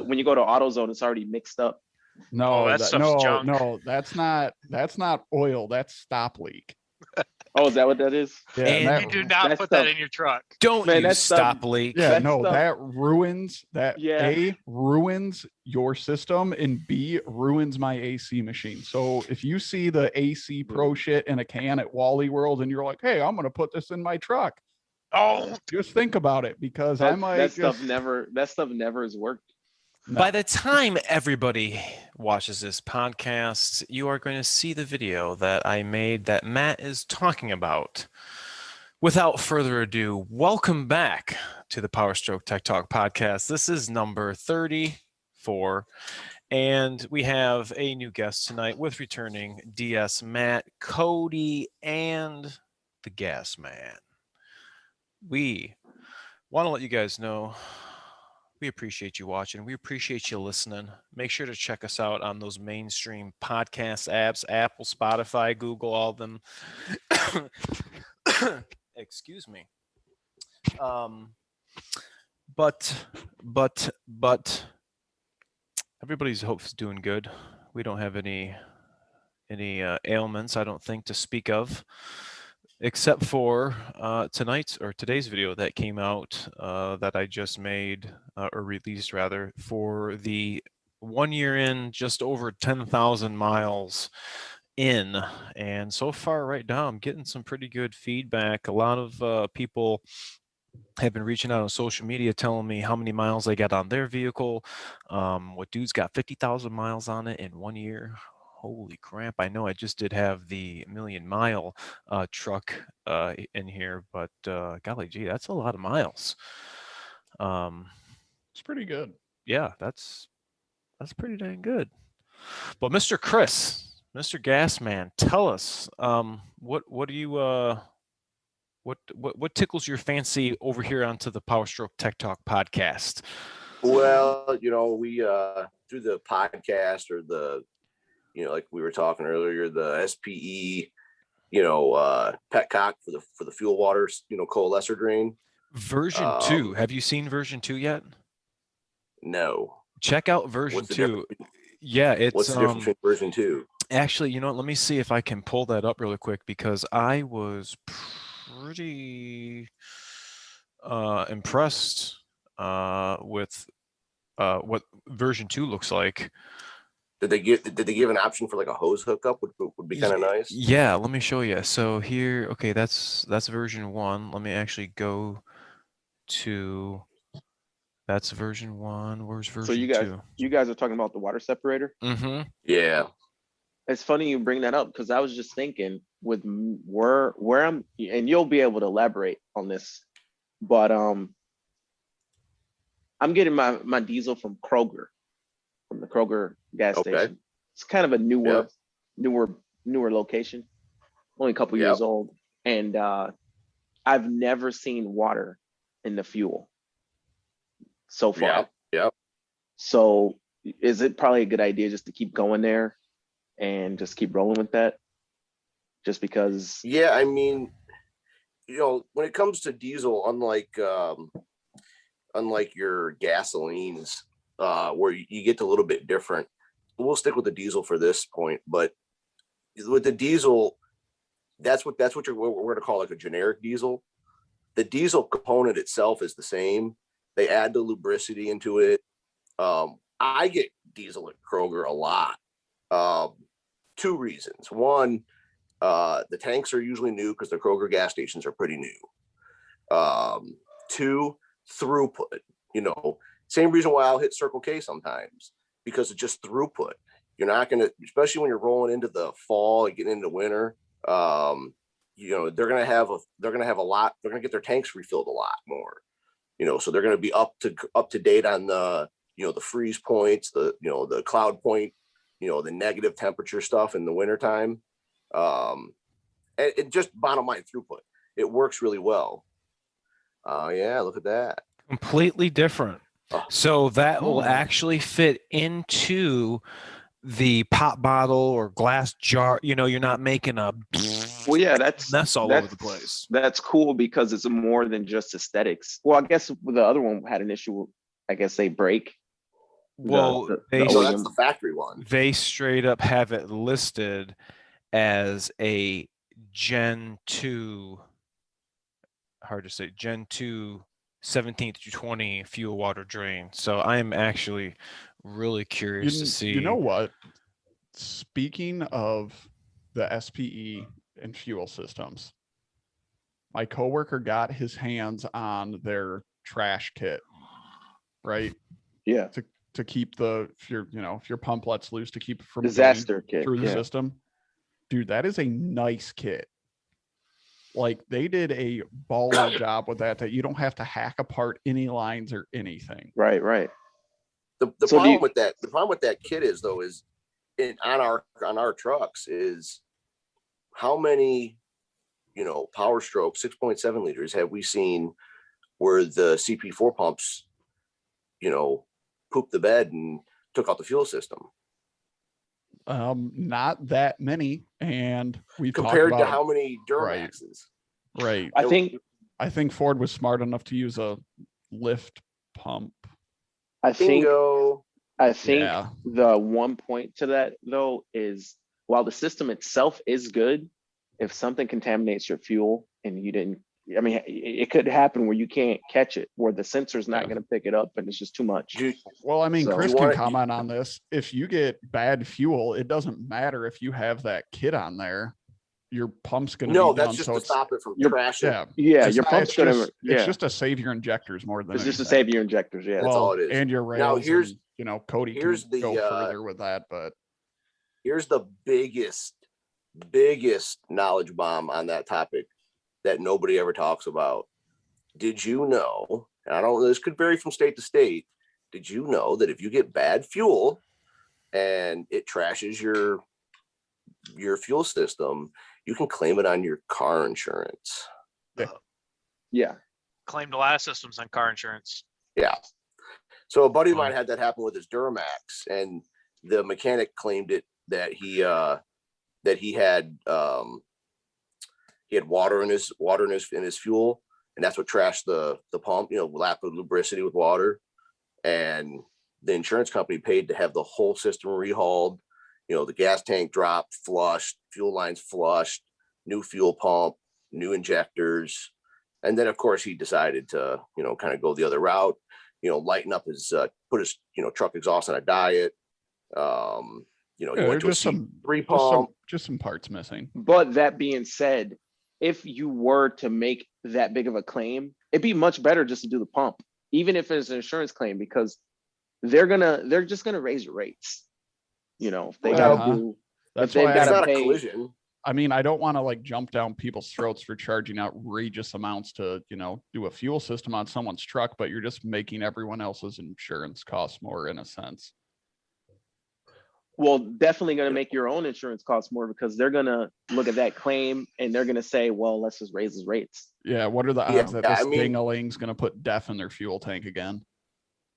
when you go to AutoZone, it's already mixed up. No, that stuff's junk. no, that's not oil. That's stop leak. Oh, is that what that is? Yeah, And you do not put that in your truck. Don't use stop leak. Yeah, no, that ruins that. Yeah. A, ruins your system, and B, ruins my AC machine. So if you see the AC Pro shit in a can at Wally World and you're like, hey, I'm gonna put this in my truck. Oh, Just think about it, because I might that stuff never has worked. No. By the time everybody watches this podcast, you are going to see the video that I made that Matt is talking about. Without further ado, welcome back to the Powerstroke Tech Talk podcast. This is number 34, and we have a new guest tonight with returning DS Matt, Cody, and the Gas Man. We want to let you guys know we appreciate you watching. We appreciate you listening. Make sure to check us out on those mainstream podcast apps, Apple, Spotify, Google, all of them. Excuse me. But everybody's hopes doing good. We don't have any ailments, I don't think, to speak of, except for today's video that came out that I just made or released rather, for the 1 year in, just over 10,000 miles in, and so far right now I'm getting some pretty good feedback. A lot of people have been reaching out on social media telling me how many miles they got on their vehicle. What dude's got 50,000 miles on it in 1 year. Holy crap. I know I just did have the million mile truck in here, but golly gee, that's a lot of miles. It's pretty good. Yeah, that's pretty dang good. But Mr. Chris, Mr. Gasman, tell us what do you what tickles your fancy over here onto the Powerstroke Tech Talk podcast? Well, we do the podcast, or the like we were talking earlier, the SPE, petcock for the fuel waters, coalescer drain. Version 2. Have you seen version 2 yet? No. Check out version 2. Yeah, it's what's the difference between version 2? Actually, let me see if I can pull that up really quick, because I was pretty impressed with what version 2 looks like. Did they give an option for like a hose hookup? Would be kind of nice. Yeah, let me show you. So here, okay, that's version 1. Let me actually go to, that's version 1. Where's version 2? So you guys are talking about the water separator? Mm-hmm. Yeah. It's funny you bring that up, because I was just thinking with where I'm, and you'll be able to elaborate on this, but I'm getting my diesel from the Kroger gas station. It's kind of a newer location, only a couple years old, and I've never seen water in the fuel so far. Yep. So is it probably a good idea just to keep going there and just keep rolling with that? Just because. Yeah, I mean, when it comes to diesel, unlike your gasolines, where you get a little bit different, we'll stick with the diesel for this point. But with the diesel, that's what we're going to call like a generic diesel. The diesel component itself is the same. They add the lubricity into it. I get diesel at Kroger a lot. 2 reasons. One, the tanks are usually new because the Kroger gas stations are pretty new. 2, throughput. Same reason why I'll hit Circle K sometimes, because it's just throughput. You're not going to, especially when you're rolling into the fall and getting into winter, they're going to have a lot. They're going to get their tanks refilled a lot more, so they're going to be up to date on the, the freeze points, the cloud point, the negative temperature stuff in the wintertime. And it just bottom line throughput. It works really well. Yeah, look at that. Completely different. So that will actually fit into the pop bottle or glass jar. You're not making a mess all over the place. That's cool, because it's more than just aesthetics. Well, I guess the other one had an issue. I guess they break. Well, that's OEM. the factory one. They straight up have it listed as a Gen 2, hard to say, Gen 2 17 to 20 fuel water drain. So I'm actually really curious to see. You know what? Speaking of the SPE and fuel systems, my coworker got his hands on their trash kit, right? Yeah. To keep if your pump lets loose, to keep it from Disaster going kit through the system. Dude, that is a nice kit. Like, they did a baller job with that you don't have to hack apart any lines or anything. Right. The problem with that kit is on our trucks is how many, Powerstroke 6.7 liters have we seen where the CP4 pumps, pooped the bed and took out the fuel system? Not that many, and we compared talked to about how many Duramaxes. Right. I think Ford was smart enough to use a lift pump. I think Yeah. the one point to that though is, while the system itself is good, if something contaminates your fuel and you didn't, I mean, it could happen where you can't catch it, where the sensor's not going to pick it up and it's just too much. Well, I mean, So- Chris can comment on this. If you get bad fuel, it doesn't matter if you have that kit on there. Your pump's going to be No, that's down, just so to it's stop it from your- crashing. Yeah, It's your not- pump's it's gonna. just, Yeah, it's just to save your injectors more than it's just to anything. save your injectors. Yeah, That's all it is. And your rails. Now, here's and, Cody here's can the, go further with that, but here's the biggest knowledge bomb on that topic that nobody ever talks about. Did you know, and I don't know, this could vary from state to state, did you know that if you get bad fuel and it trashes your fuel system, you can claim it on your car insurance? yeah. Claimed a lot of systems on car insurance. Yeah. So a buddy of mine had that happen with his Duramax, and the mechanic claimed it that he had water in his fuel, and that's what trashed the pump, lack of lubricity with water. And the insurance company paid to have the whole system rehauled, the gas tank dropped, flushed, fuel lines flushed, new fuel pump, new injectors. And then of course he decided to, kind of go the other route, lighten up his, put his, truck exhaust on a diet. He went to a C3 pump. Just some parts missing. But that being said, if you were to make that big of a claim, it'd be much better just to do the pump, even if it's an insurance claim, because they're just gonna raise your rates. If they gotta do, That's if they've why It's gotta not a pay. collision. I mean, I don't want to jump down people's throats for charging outrageous amounts to, do a fuel system on someone's truck, but you're just making everyone else's insurance cost more in a sense. Well, definitely going to make your own insurance cost more, because they're going to look at that claim and they're going to say, well, let's just raise his rates. Yeah. What are the odds that this I mean- ding-a-ling's going to put DEF in their fuel tank again?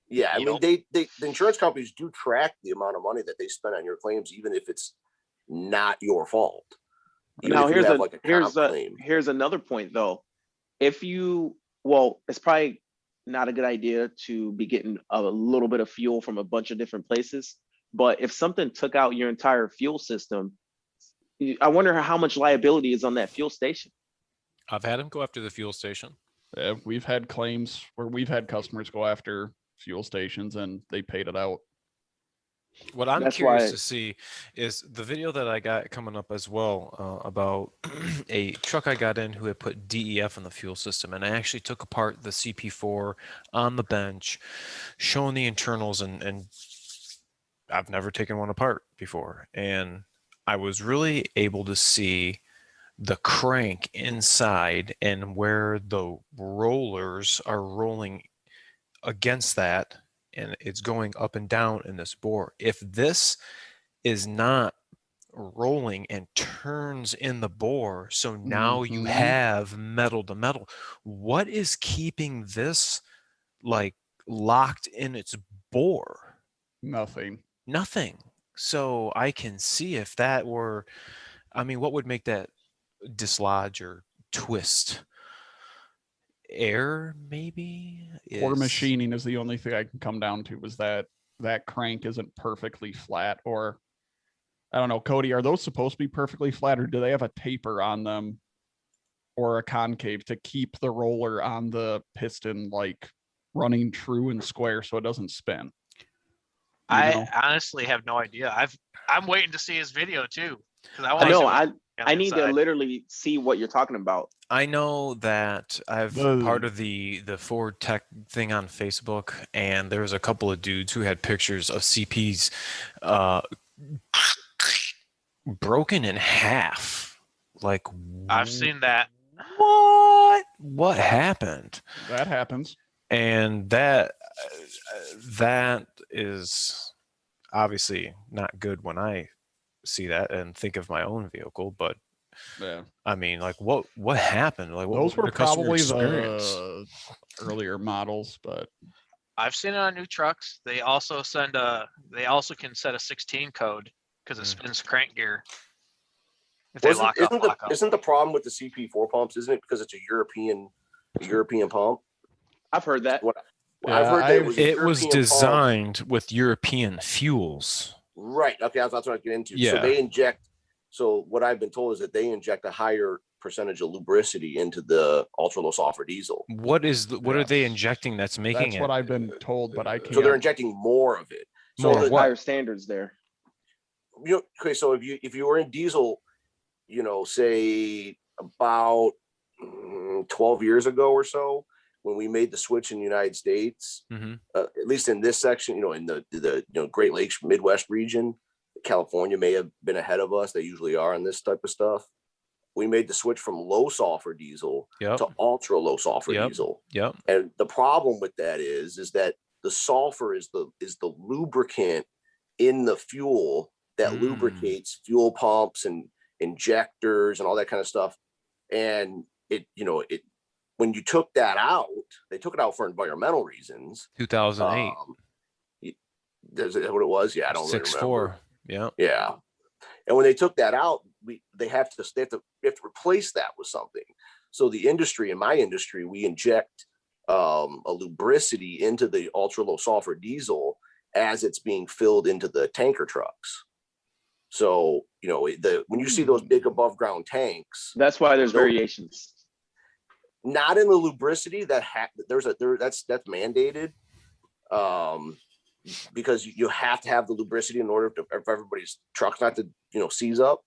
Yeah, I mean, the insurance companies do track the amount of money that they spend on your claims, even if it's not your fault. Even Now, if you have, like, a comp claim. here's another point though. It's probably not a good idea to be getting a little bit of fuel from a bunch of different places. But if something took out your entire fuel system, I wonder how much liability is on that fuel station. I've had him go after the fuel station. Yeah, we've had claims where we've had customers go after fuel stations and they paid it out. What I'm That's curious why- to see is the video that I got coming up as well about a truck I got in who had put DEF in the fuel system, and I actually took apart the CP4 on the bench, showing the internals, and I've never taken one apart before, and I was really able to see the crank inside and where the rollers are rolling against that, and it's going up and down in this bore. If this is not rolling and turns in the bore, so now you have metal to metal, what is keeping this locked in its bore? Nothing. So I can see if that were, what would make that dislodge or twist? Air, maybe? Or machining is the only thing I can come down to, was that that crank isn't perfectly flat, or I don't know, Cody, are those supposed to be perfectly flat, or do they have a taper on them or a concave to keep the roller on the piston like running true and square so it doesn't spin? I honestly have no idea. I'm waiting to see his video too, because I want I to know. see I need to literally see what you're talking about. I know that I've part of the Ford Tech thing on Facebook, and there was a couple of dudes who had pictures of CPs broken in half. Like, I've seen that. What happened? That happens. And that is obviously not good when I see that and think of my own vehicle, but yeah, I mean, like what happened? Like, what those were the customer probably experience? the earlier models, but I've seen it on new trucks. They also can set a 16 code because it spins crank gear. If they lock up. Isn't the problem with the CP4 pumps? Isn't it because it's a European pump? I've heard that. I've heard that it was designed with European fuels. Right. Okay, that's what I get into. Yeah. So they inject. So what I've been told is that they inject a higher percentage of lubricity into the ultra low sulfur diesel. What are they injecting that's making it? That's what I've been told, but I can't. So they're injecting more of it. So there's higher standards there. Okay, so if you were in diesel, say about 12 years ago or so, when we made the switch in the United States, at least in this section, in the Great Lakes Midwest region, California may have been ahead of us. They usually are on this type of stuff. We made the switch from low sulfur diesel to ultra low sulfur diesel. Yep. And the problem with that is that the sulfur is the lubricant in the fuel that lubricates fuel pumps and injectors and all that kind of stuff. And when you took that out, they took it out for environmental reasons. 2008. Is that what it was? Yeah, I don't really remember. 6.4. Yeah. And when they took that out, they have to replace that with something. So the industry, in my industry, we inject a lubricity into the ultra low sulfur diesel as it's being filled into the tanker trucks. So, when you see those big above ground tanks, that's why there's variations. Not in the lubricity that's mandated, because you have to have the lubricity in order for everybody's trucks not to seize up.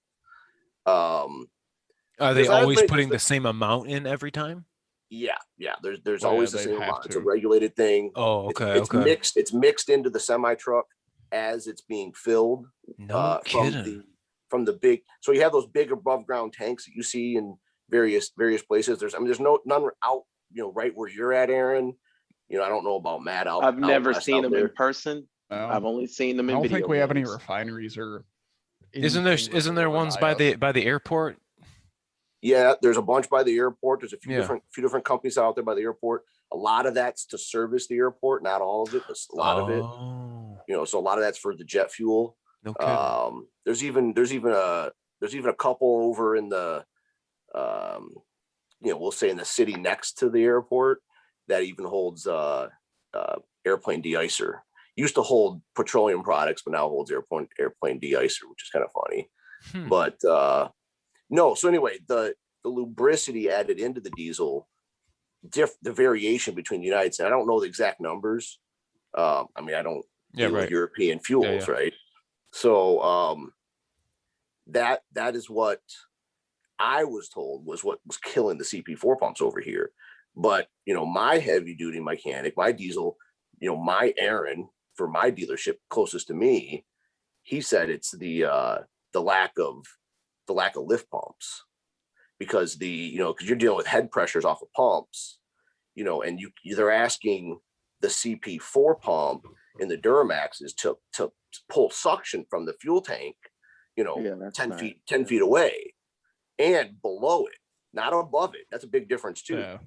Are they always putting the same amount in every time? Yeah. There's always the same amount. It's a regulated thing. Oh, okay. It's mixed into the semi truck as it's being filled. No kidding. From the big, so you have those big above ground tanks that you see in various places. There's none out, right where you're at, Aaron. I don't know about Matt out. I've never seen them in person. No. I've only seen them in video. I don't think we have any refineries or. Isn't there ones by the airport? Yeah, there's a bunch by the airport. There's a few different companies out there by the airport. A lot of that's to service the airport, not all of it, but a lot of it. So a lot of that's for the jet fuel. No kidding. There's even a couple over in the we'll say in the city next to the airport that even holds airplane de-icer. Used to hold petroleum products, but now holds airplane de-icer, which is kind of funny. But no, so anyway, the lubricity added into the diesel, the variation between the United States, I don't know the exact numbers. I don't deal with European fuels, right? So that is what I was told was what was killing the CP4 pumps over here. But my heavy duty mechanic, my diesel, my Aaron for my dealership closest to me, he said it's the lack of lift pumps, because because you're dealing with head pressures off of pumps, and they're asking the CP4 pump in the Duramaxes to pull suction from the fuel tank, 10 feet away and below it, not above it. That's a big difference too. Yeah.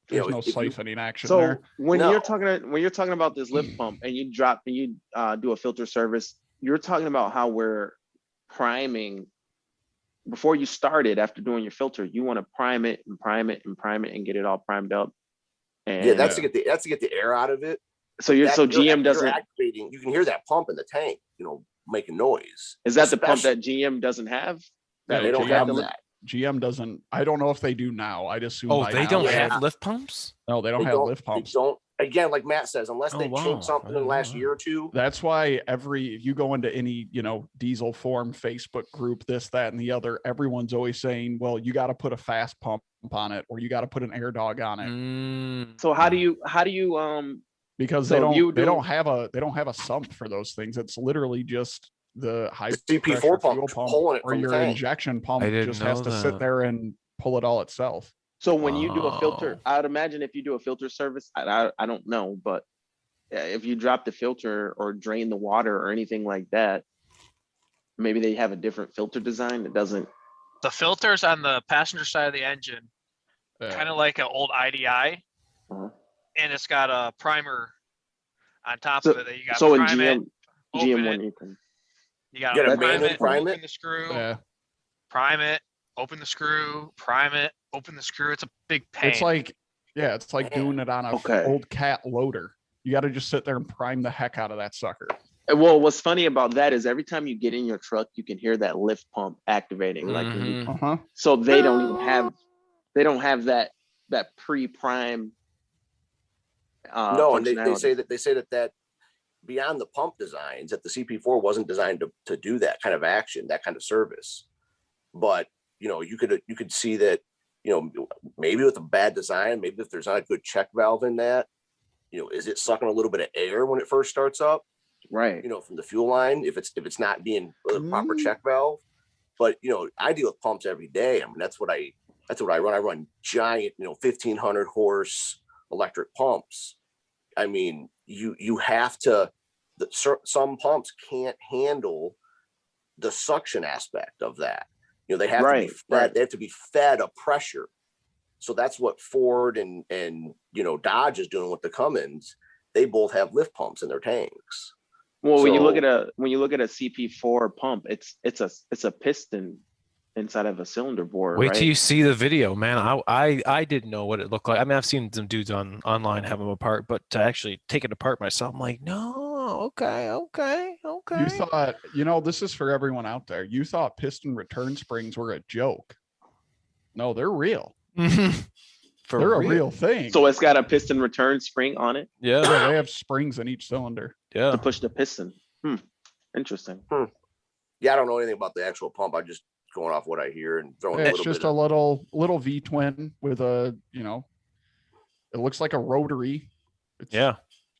There's no siphoning action so there. When you're talking about this lift pump and you do a filter service, you're talking about how we're priming before you start it. After doing your filter, you want to prime it and get it all primed up. And that's to get the air out of it. So GM doesn't activating. You can hear that pump in the tank, making noise. Is that the pump that GM doesn't have? They don't have that. GM doesn't. I don't know if they do now. I'd assume. Oh, they don't have lift pumps? No, they don't have lift pumps. They don't. Again, like Matt says, unless they changed something in the last year or two. That's why if you go into any, diesel form Facebook group, this, that, and the other, everyone's always saying, well, you got to put a fast pump on it, or you got to put an air dog on it. So how do you because they don't have a sump for those things. It's literally just the high CP4 pump pulling it or your injection pump just has to sit there and pull it all itself. So when you do a filter, I would imagine if you do a filter service, I don't know, but if you drop the filter or drain the water or anything like that, maybe they have a different filter design that doesn't. The filters on the passenger side of the engine, kind of like an old IDI, and it's got a primer on top of it that you got. So in GM one, you got to prime it, open the screw, prime it, open the screw, prime it, open the screw. It's a big pain. It's like doing it on a old cat loader. You got to just sit there and prime the heck out of that sucker. Well, what's funny about that is every time you get in your truck, you can hear that lift pump activating. So they don't even have that pre-prime. No, and they say that beyond the pump designs, that the CP4 wasn't designed to do that kind of action, that kind of service. But you could see that, maybe with a bad design, maybe if there's not a good check valve in that, is it sucking a little bit of air when it first starts up? Right. From the fuel line, if it's not being the proper check valve. But I deal with pumps every day. I mean, that's what I run. I run giant, 1,500 horse electric pumps. I mean, you have to. Some pumps can't handle the suction aspect of that. They have to be fed. They have to be fed a pressure. So that's what Ford and Dodge is doing with the Cummins. They both have lift pumps in their tanks. Well, when you look at a CP4 pump, it's a piston inside of a cylinder bore. Wait till you see the video, man. I didn't know what it looked like. I mean, I've seen some dudes online have them apart, but to actually take it apart myself, I'm like, no, okay. You thought, this is for everyone out there. You thought piston return springs were a joke. No, they're real. They're a real thing. So it's got a piston return spring on it. Yeah, they have springs in each cylinder. Yeah, to push the piston. Interesting. Yeah, I don't know anything about the actual pump. I'm just going off what I hear and throwing. It's just a little V twin with a it looks like a rotary. It's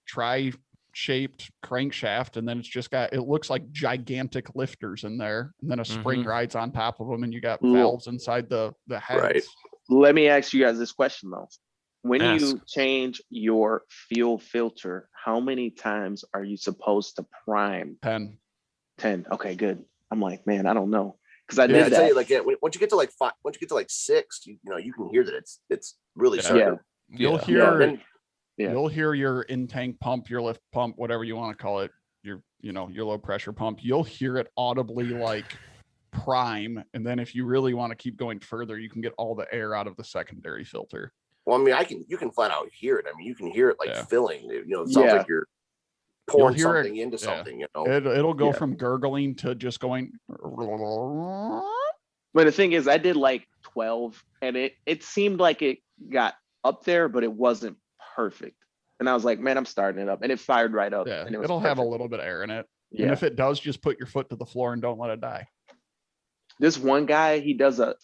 tri-shaped crankshaft, and then it looks like gigantic lifters in there, and then a spring rides on top of them, and you got valves inside the heads. Right. Let me ask you guys this question though. When you change your fuel filter, how many times are you supposed to prime? 10. Okay, good. I'm like, man, I don't know. Because I did that. Tell you, once you get to like 5, once you get to like 6, you can hear that it's really starting. You'll hear your in-tank pump, your lift pump, whatever you want to call it, your low pressure pump. You'll hear it audibly like prime, and then if you really want to keep going further, you can get all the air out of the secondary filter. Well, I mean, you can flat out hear it. I mean, you can hear it like filling. It sounds like you're pouring something into something. It'll go from gurgling to just going. But the thing is, I did like 12, and it seemed like it got up there, but it wasn't perfect. And I was like, man, I'm starting it up, and it fired right up. Yeah, and it'll have a little bit of air in it. Yeah. And if it does, just put your foot to the floor and don't let it die. This one guy, he does a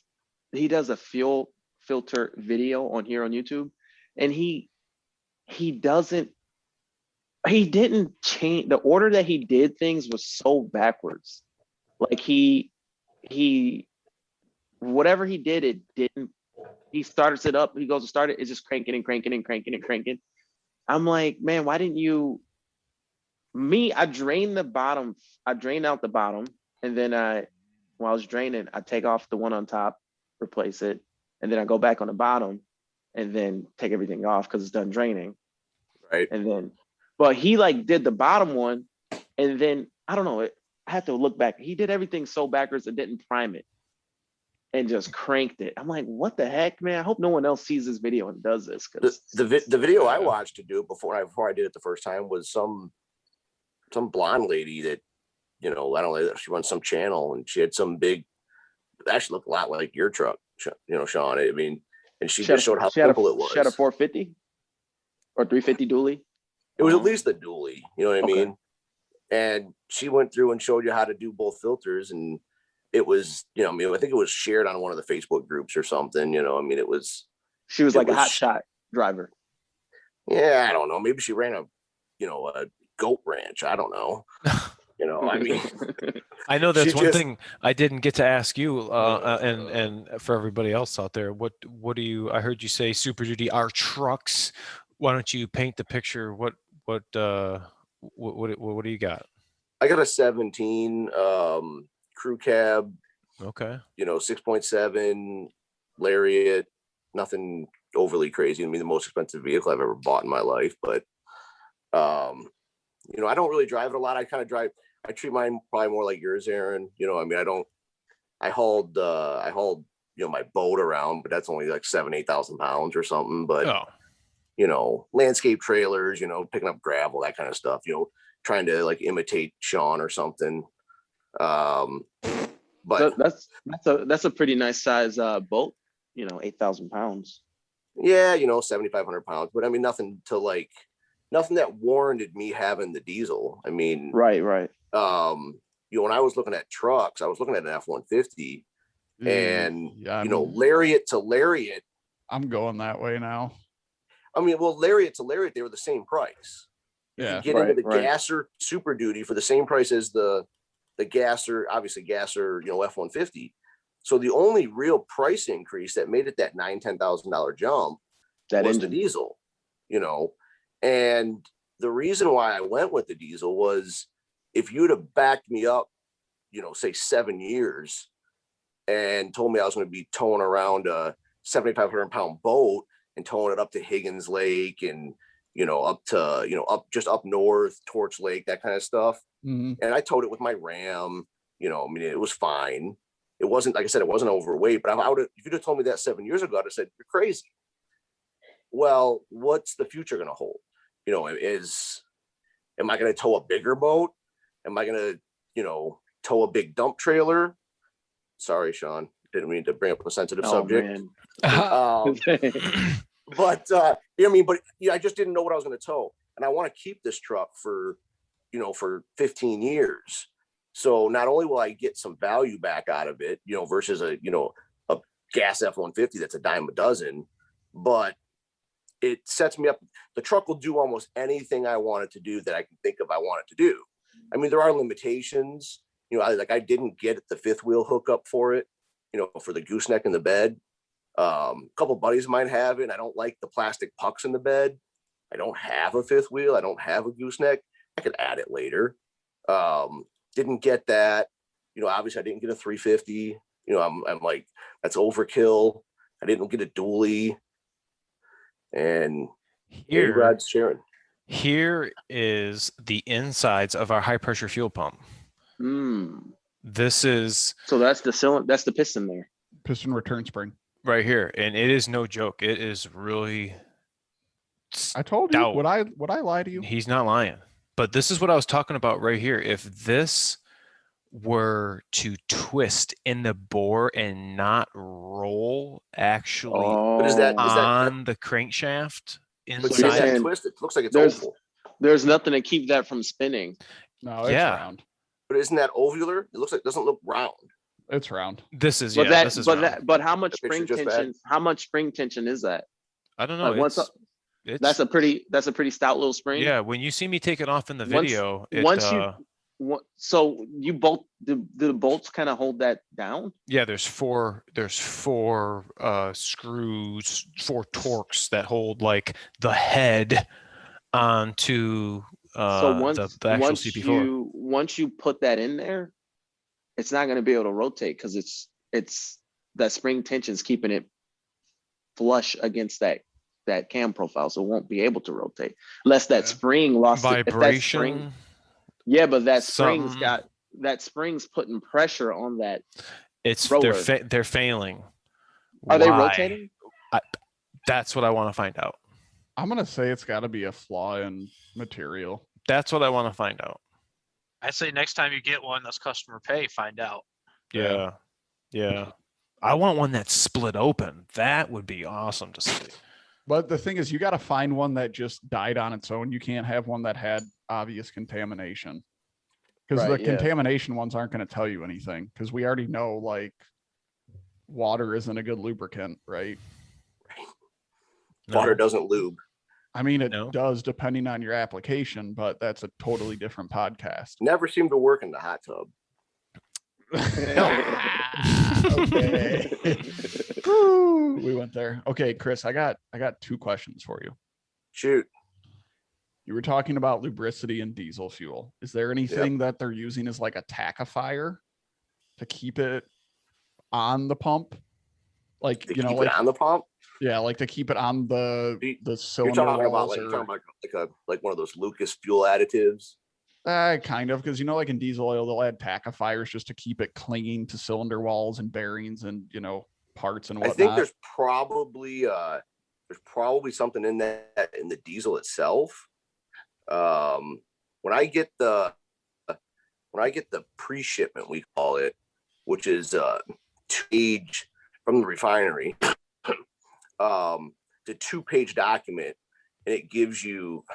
fuel filter video on YouTube, and he didn't change the order that he did things was so backwards. Like he whatever he did, it didn't. He starts it up, he goes to start it, it's just cranking and cranking and cranking and cranking. I'm like, man, why didn't you? I drained out the bottom, and then while I was draining, I take off the one on top, replace it, and then I go back on the bottom and then take everything off because it's done draining. Right. And then, but he did the bottom one, and then I don't know, I have to look back. He did everything so backwards and didn't prime it. and just cranked it. I'm like, what the heck, man? I hope no one else sees this video and does this. Because the video I watched to do it before I did it the first time was some blonde lady that, you know, I don't know, she runs some channel and she had some big, actually looked a lot like your truck, you know, Sean. I mean, and she just showed how simple it was. She had a 450 or 350 dually. It was at least the dually, you know what I mean? And she went through and showed you how to do both filters, and it was, you know, I mean, I think it was shared on one of the Facebook groups or something, you know, I mean, she was like a hot shot driver. Yeah, I don't know. Maybe she ran a goat ranch. I don't know. You know, I mean, I know that's one thing I didn't get to ask you, and for everybody else out there, what do you? I heard you say Super Duty are trucks. Why don't you paint the picture? What do you got? I got a 17 crew cab. Okay. You know, 6.7 Lariat. Nothing overly crazy. I mean, the most expensive vehicle I've ever bought in my life, but you know, I don't really drive it a lot. I treat mine probably more like yours, Aaron. You know, I mean, I hauled, you know, my boat around, but that's only like 8,000 pounds or something. But, you know, landscape trailers, you know, picking up gravel, that kind of stuff, you know, trying to like imitate Sean or something. But that's a pretty nice size boat, you know, 8,000 pounds. Yeah. You know, 7,500 pounds, but I mean, nothing that warranted me having the diesel. I mean, right. You know, when I was looking at trucks, I was looking at an F-150, and you know, Lariat to Lariat. I'm going that way now. I mean, well, Lariat to Lariat, they were the same price. Yeah, you get into the Gasser Super Duty for the same price as the Gasser, obviously Gasser, you know, F-150. So the only real price increase that made it that $10,000 jump was the diesel. You know, and the reason why I went with the diesel was, if you'd have backed me up, you know, say 7 years and told me I was going to be towing around a 7,500 pound boat and towing it up to Higgins Lake and, you know, up to, you know, up north, Torch Lake, that kind of stuff. Mm-hmm. And I towed it with my Ram, you know, I mean, it was fine. It wasn't, like I said, it wasn't overweight, but if you'd have told me that 7 years ago, I'd have said, you're crazy. Well, what's the future going to hold? You know, am I going to tow a bigger boat? Am I going to, you know, tow a big dump trailer? Sorry, Sean, didn't mean to bring up a sensitive subject. But you know what I mean? But yeah, I just didn't know what I was going to tow, and I want to keep this truck for, you know, for 15 years. So not only will I get some value back out of it, you know, versus a gas F-150 that's a dime a dozen, but it sets me up. The truck will do almost anything I want it to do that I can think of I want it to do. I mean, there are limitations. You know, I didn't get the fifth wheel hookup for it, you know, for the gooseneck in the bed. A couple buddies of mine have it, and I don't like the plastic pucks in the bed. I don't have a fifth wheel. I don't have a gooseneck. I could add it later. Didn't get that. You know, obviously I didn't get a 350. You know, I'm like, that's overkill. I didn't get a dually. And God's sharing. Here is the insides of our high pressure fuel pump. This is that's the piston there. Piston return spring. Right here. And it is no joke. It is really, I told you, would I lie to you? He's not lying. But this is what I was talking about right here. If this were to twist in the bore and not roll actually on the crankshaft inside, that twist, it looks like it's oval. There's nothing to keep that from spinning. No, it's round. But isn't that ovular? It doesn't look round. It's round. This is but how much spring tension? How much spring tension is that? I don't know. Like that's a pretty stout little spring. Yeah, when you see me take it off in the video, so you bolt the bolts kind of hold that down. Yeah, there's four screws, 4 Torx that hold like the head onto the actual CP4. Once you put that in there, it's not going to be able to rotate because it's that spring tension is keeping it flush against that cam profile, so it won't be able to rotate unless that spring lost vibration. But that spring's putting pressure on that They're failing. Are they rotating? That's what I want to find out. I'm gonna say it's got to be a flaw in material. That's what I want to find out. I say next time you get one that's customer pay, find out. Yeah. I want one that's split open. That would be awesome to see. But the thing is, you got to find one that just died on its own. You can't have one that had obvious contamination, because the contamination ones aren't going to tell you anything, because we already know like water isn't a good lubricant, right? Water doesn't lube. I mean, it does depending on your application, but that's a totally different podcast. Never seemed to work in the hot tub. Okay. We went there. Okay, Chris, I got 2 questions for you. Shoot. You were talking about lubricity and diesel fuel. Is there anything that they're using as like a tackifier to keep it on the pump? Like, to keep it on the pump? Yeah, like to keep it on the cylinder. You're talking walls about like one of those Lucas fuel additives. Kind of, because like in diesel oil, they'll add tackifiers just to keep it clinging to cylinder walls and bearings and parts and whatnot. I think there's probably something in that in the diesel itself. When I get the pre-shipment, we call it, which is 2-page from the refinery, the 2-page document, and it gives you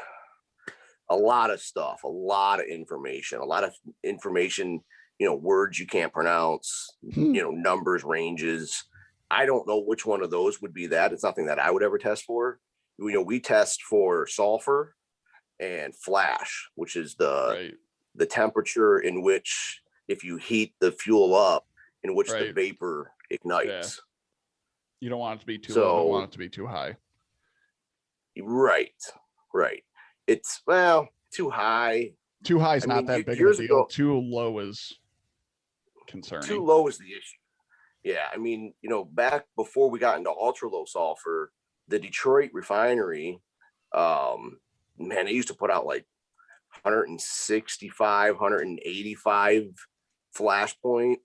a lot of stuff, a lot of information, words you can't pronounce, numbers, ranges. I don't know which one of those would be that. It's nothing that I would ever test for. We test for sulfur and flash, which is the temperature in which, if you heat the fuel up, in which the vapor ignites. Yeah. You don't want it to be too low, you don't want it to be too high. Right. It's too high. Too high is not that big of a deal. Too low is concerning. Too low is the issue. Yeah, I mean, back before we got into ultra low sulfur, the Detroit refinery, they used to put out like 165, 185 flash point.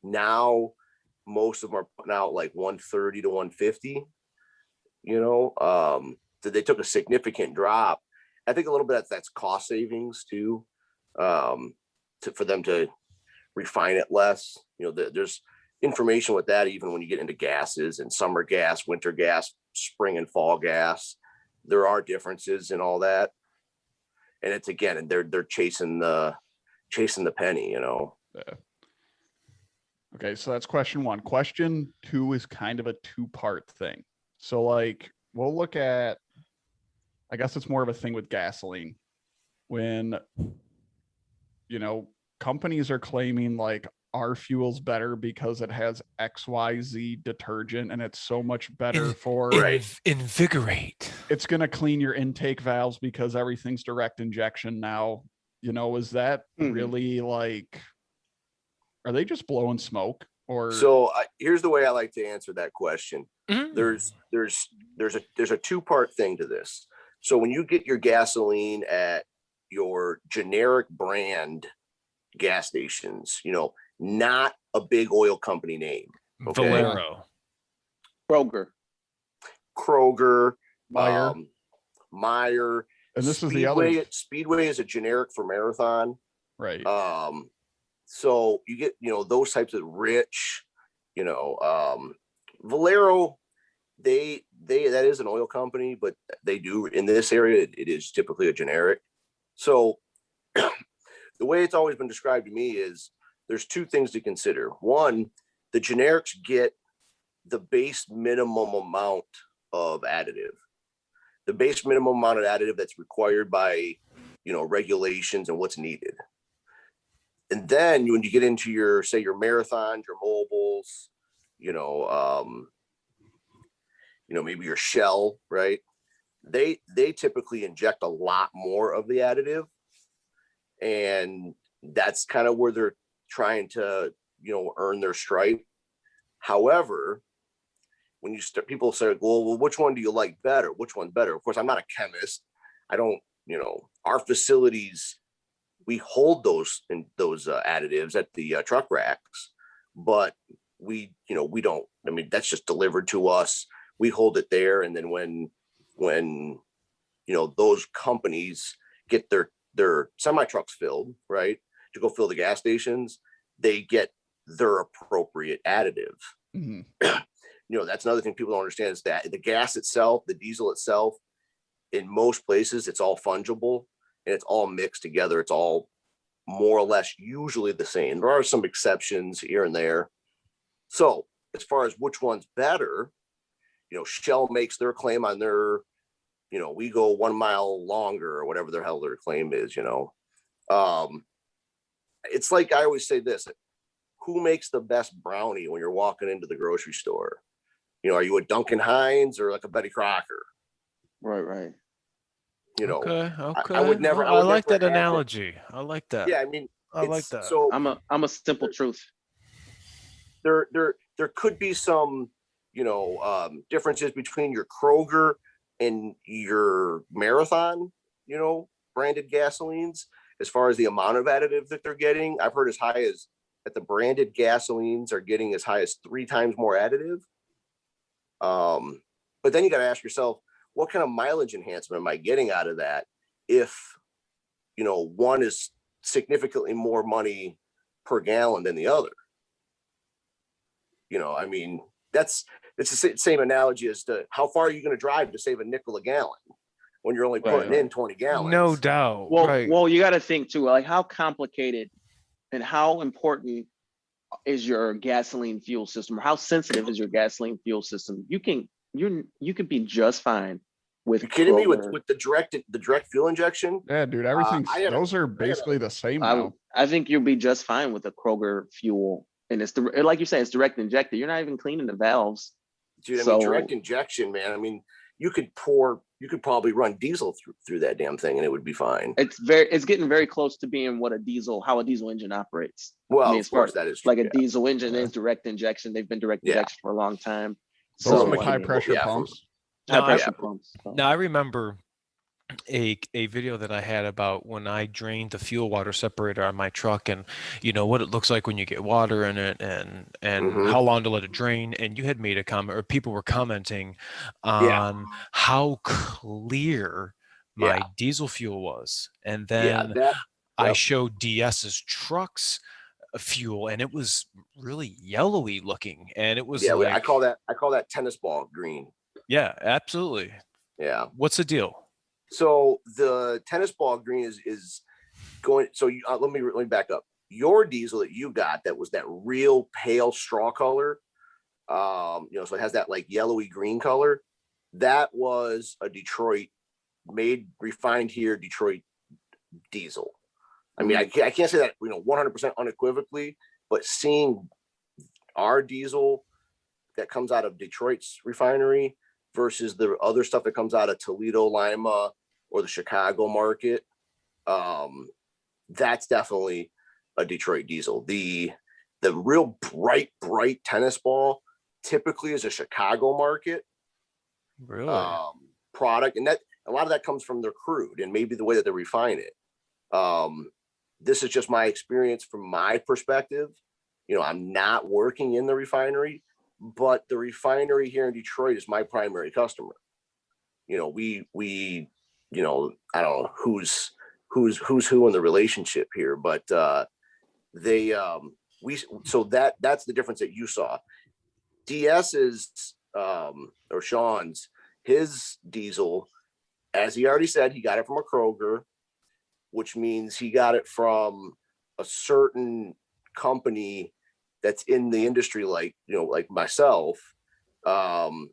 Now most of them are putting out like 130 to 150. So they took a significant drop. I think a little bit that's cost savings too, for them to refine it less. There's information with that even when you get into gases and summer gas, winter gas, spring and fall gas. There are differences in all that, and it's and they're chasing the penny. Yeah. Okay, so that's question 1. Question 2 is kind of a 2-part thing. So like we'll look at, I guess it's more of a thing with gasoline, when companies are claiming like our fuel's better because it has XYZ detergent and it's so much better for invigorate. It's going to clean your intake valves because everything's direct injection now. Is that really like, are they just blowing smoke? Or here's the way I like to answer that question. Mm-hmm. There's a 2-part thing to this. So when you get your gasoline at your generic brand gas stations, not a big oil company name. Okay? Valero. Kroger. Meyer. And this Speedway, is the other. Speedway is a generic for Marathon. Right. So you get, those types of rich, Valero, that is an oil company, but they do in this area, it is typically a generic. So the way it's always been described to me is there's 2 things to consider. One, the generics get the base minimum amount of additive. The base minimum amount of additive that's required by, regulations and what's needed. And then when you get into your marathons, your mobiles, maybe your Shell, right? They typically inject a lot more of the additive. And that's kind of where they're trying to, earn their stripe. However, when people say, well, which one do you like better? Which one's better? Of course, I'm not a chemist. I don't, our facilities we hold those additives at the truck racks, but we don't. I mean, that's just delivered to us. We hold it there, and then when those companies get their semi trucks filled, right, to go fill the gas stations, they get their appropriate additive. Mm-hmm. That's another thing people don't understand is that the gas itself, the diesel itself, in most places, it's all fungible and it's all mixed together. It's all more or less usually the same. There are some exceptions here and there. So as far as which one's better, Shell makes their claim on their, we go 1 mile longer or whatever the hell their claim is, it's like, I always say this, who makes the best brownie when you're walking into the grocery store? Are you a Duncan Hines or like a Betty Crocker? Right. Okay. I would never. I like that analogy. I like that. Yeah, I mean, I like that. So I'm a simple truth. There could be some, differences between your Kroger and your Marathon, branded gasolines as far as the amount of additive that they're getting. I've heard as high as that the branded gasolines are getting as high as 3 times more additive. But then you got to ask yourself, what kind of mileage enhancement am I getting out of that? If, one is significantly more money per gallon than the other, I mean, it's the same analogy as to how far are you going to drive to save a nickel a gallon when you're only putting in 20 gallons? No doubt. Well, you got to think too, like how complicated and how important is your gasoline fuel system, or how sensitive is your gasoline fuel system? You could be just fine with. You kidding me with the direct fuel injection? Yeah, dude, everything. Those are basically the same now. I think you'll be just fine with a Kroger fuel, and it's like you say, it's direct injected. You're not even cleaning the valves. Dude, I mean, direct injection, man. I mean, you could probably run diesel through that damn thing and it would be fine. It's getting very close to being how a diesel engine operates. Well, of course that is true, like a diesel engine is direct injection. They've been direct injection for a long time. So like high pressure pumps. Pumps. Now I remember a video that I had about when I drained the fuel water separator on my truck, and what it looks like when you get water in it, and how long to let it drain. And you had made a comment, or people were commenting on how clear my diesel fuel was, and then I showed DS's trucks fuel, and it was really yellowy looking, and it was I call that tennis ball green. Yeah, absolutely. Yeah. What's the deal? So the tennis ball green is going. So let me back up. Your diesel that you got, that was that real pale straw color. So it has that like yellowy green color. That was a Detroit refined here Detroit diesel. I mean, I can't say that 100% unequivocally, but seeing our diesel that comes out of Detroit's refinery versus the other stuff that comes out of Toledo, Lima, or the Chicago market, that's definitely a Detroit diesel. The real bright tennis ball typically is a Chicago market product, and that a lot of that comes from their crude and maybe the way that they refine it. This is just my experience from my perspective. I'm not working in the refinery, but the refinery here in Detroit is my primary customer. We I don't know who's who in the relationship here, but that's the difference that you saw. DS's or Sean's, his diesel, as he already said, he got it from a Kroger, which means he got it from a certain company that's in the industry, like myself. And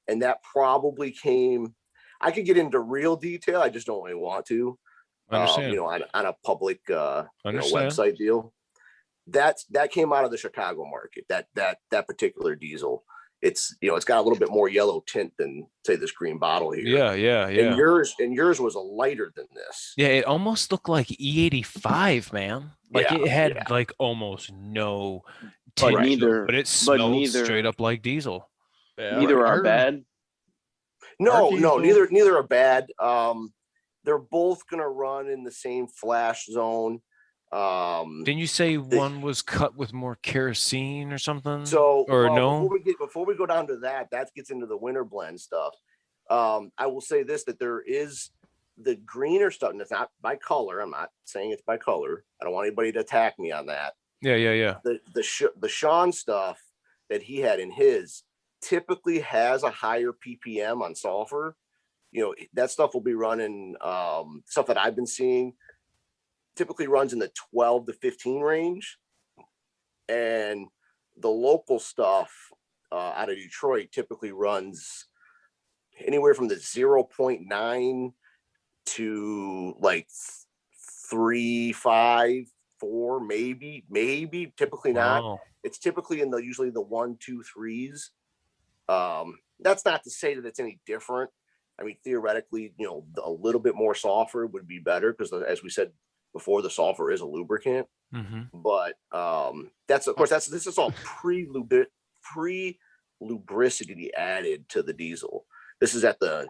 that probably came, I could get into real detail. I just don't really want to, on a public website deal. That came out of the Chicago market, that particular diesel. It's got a little bit more yellow tint than say this green bottle here. Yeah. And yours was a lighter than this. Yeah, it almost looked like E85, man. Like it had like almost no tint, but it smelled straight up like diesel. Yeah, neither are bad. No, neither are bad. they're both going to run in the same flash zone. Didn't you say one was cut with more kerosene or something? So, or well, no? Before we go down to that gets into the winter blend stuff. I will say this, that there is the greener stuff, and it's not by color. I'm not saying it's by color. I don't want anybody to attack me on that. Yeah. The Sean stuff that he had in his typically has a higher ppm on sulfur. You know, that stuff will be running, stuff that I've been seeing typically runs in the 12 to 15 range. And the local stuff out of Detroit typically runs anywhere from the 0.9 to like 3, 5, 4, maybe, typically not. Wow. It's typically in usually the 1, 2, 3s. That's not to say that it's any different. I mean, theoretically, you know, a little bit more sulfur would be better because, as we said before, the sulfur is a lubricant. But this is all pre-lubricity added to the diesel. This is at the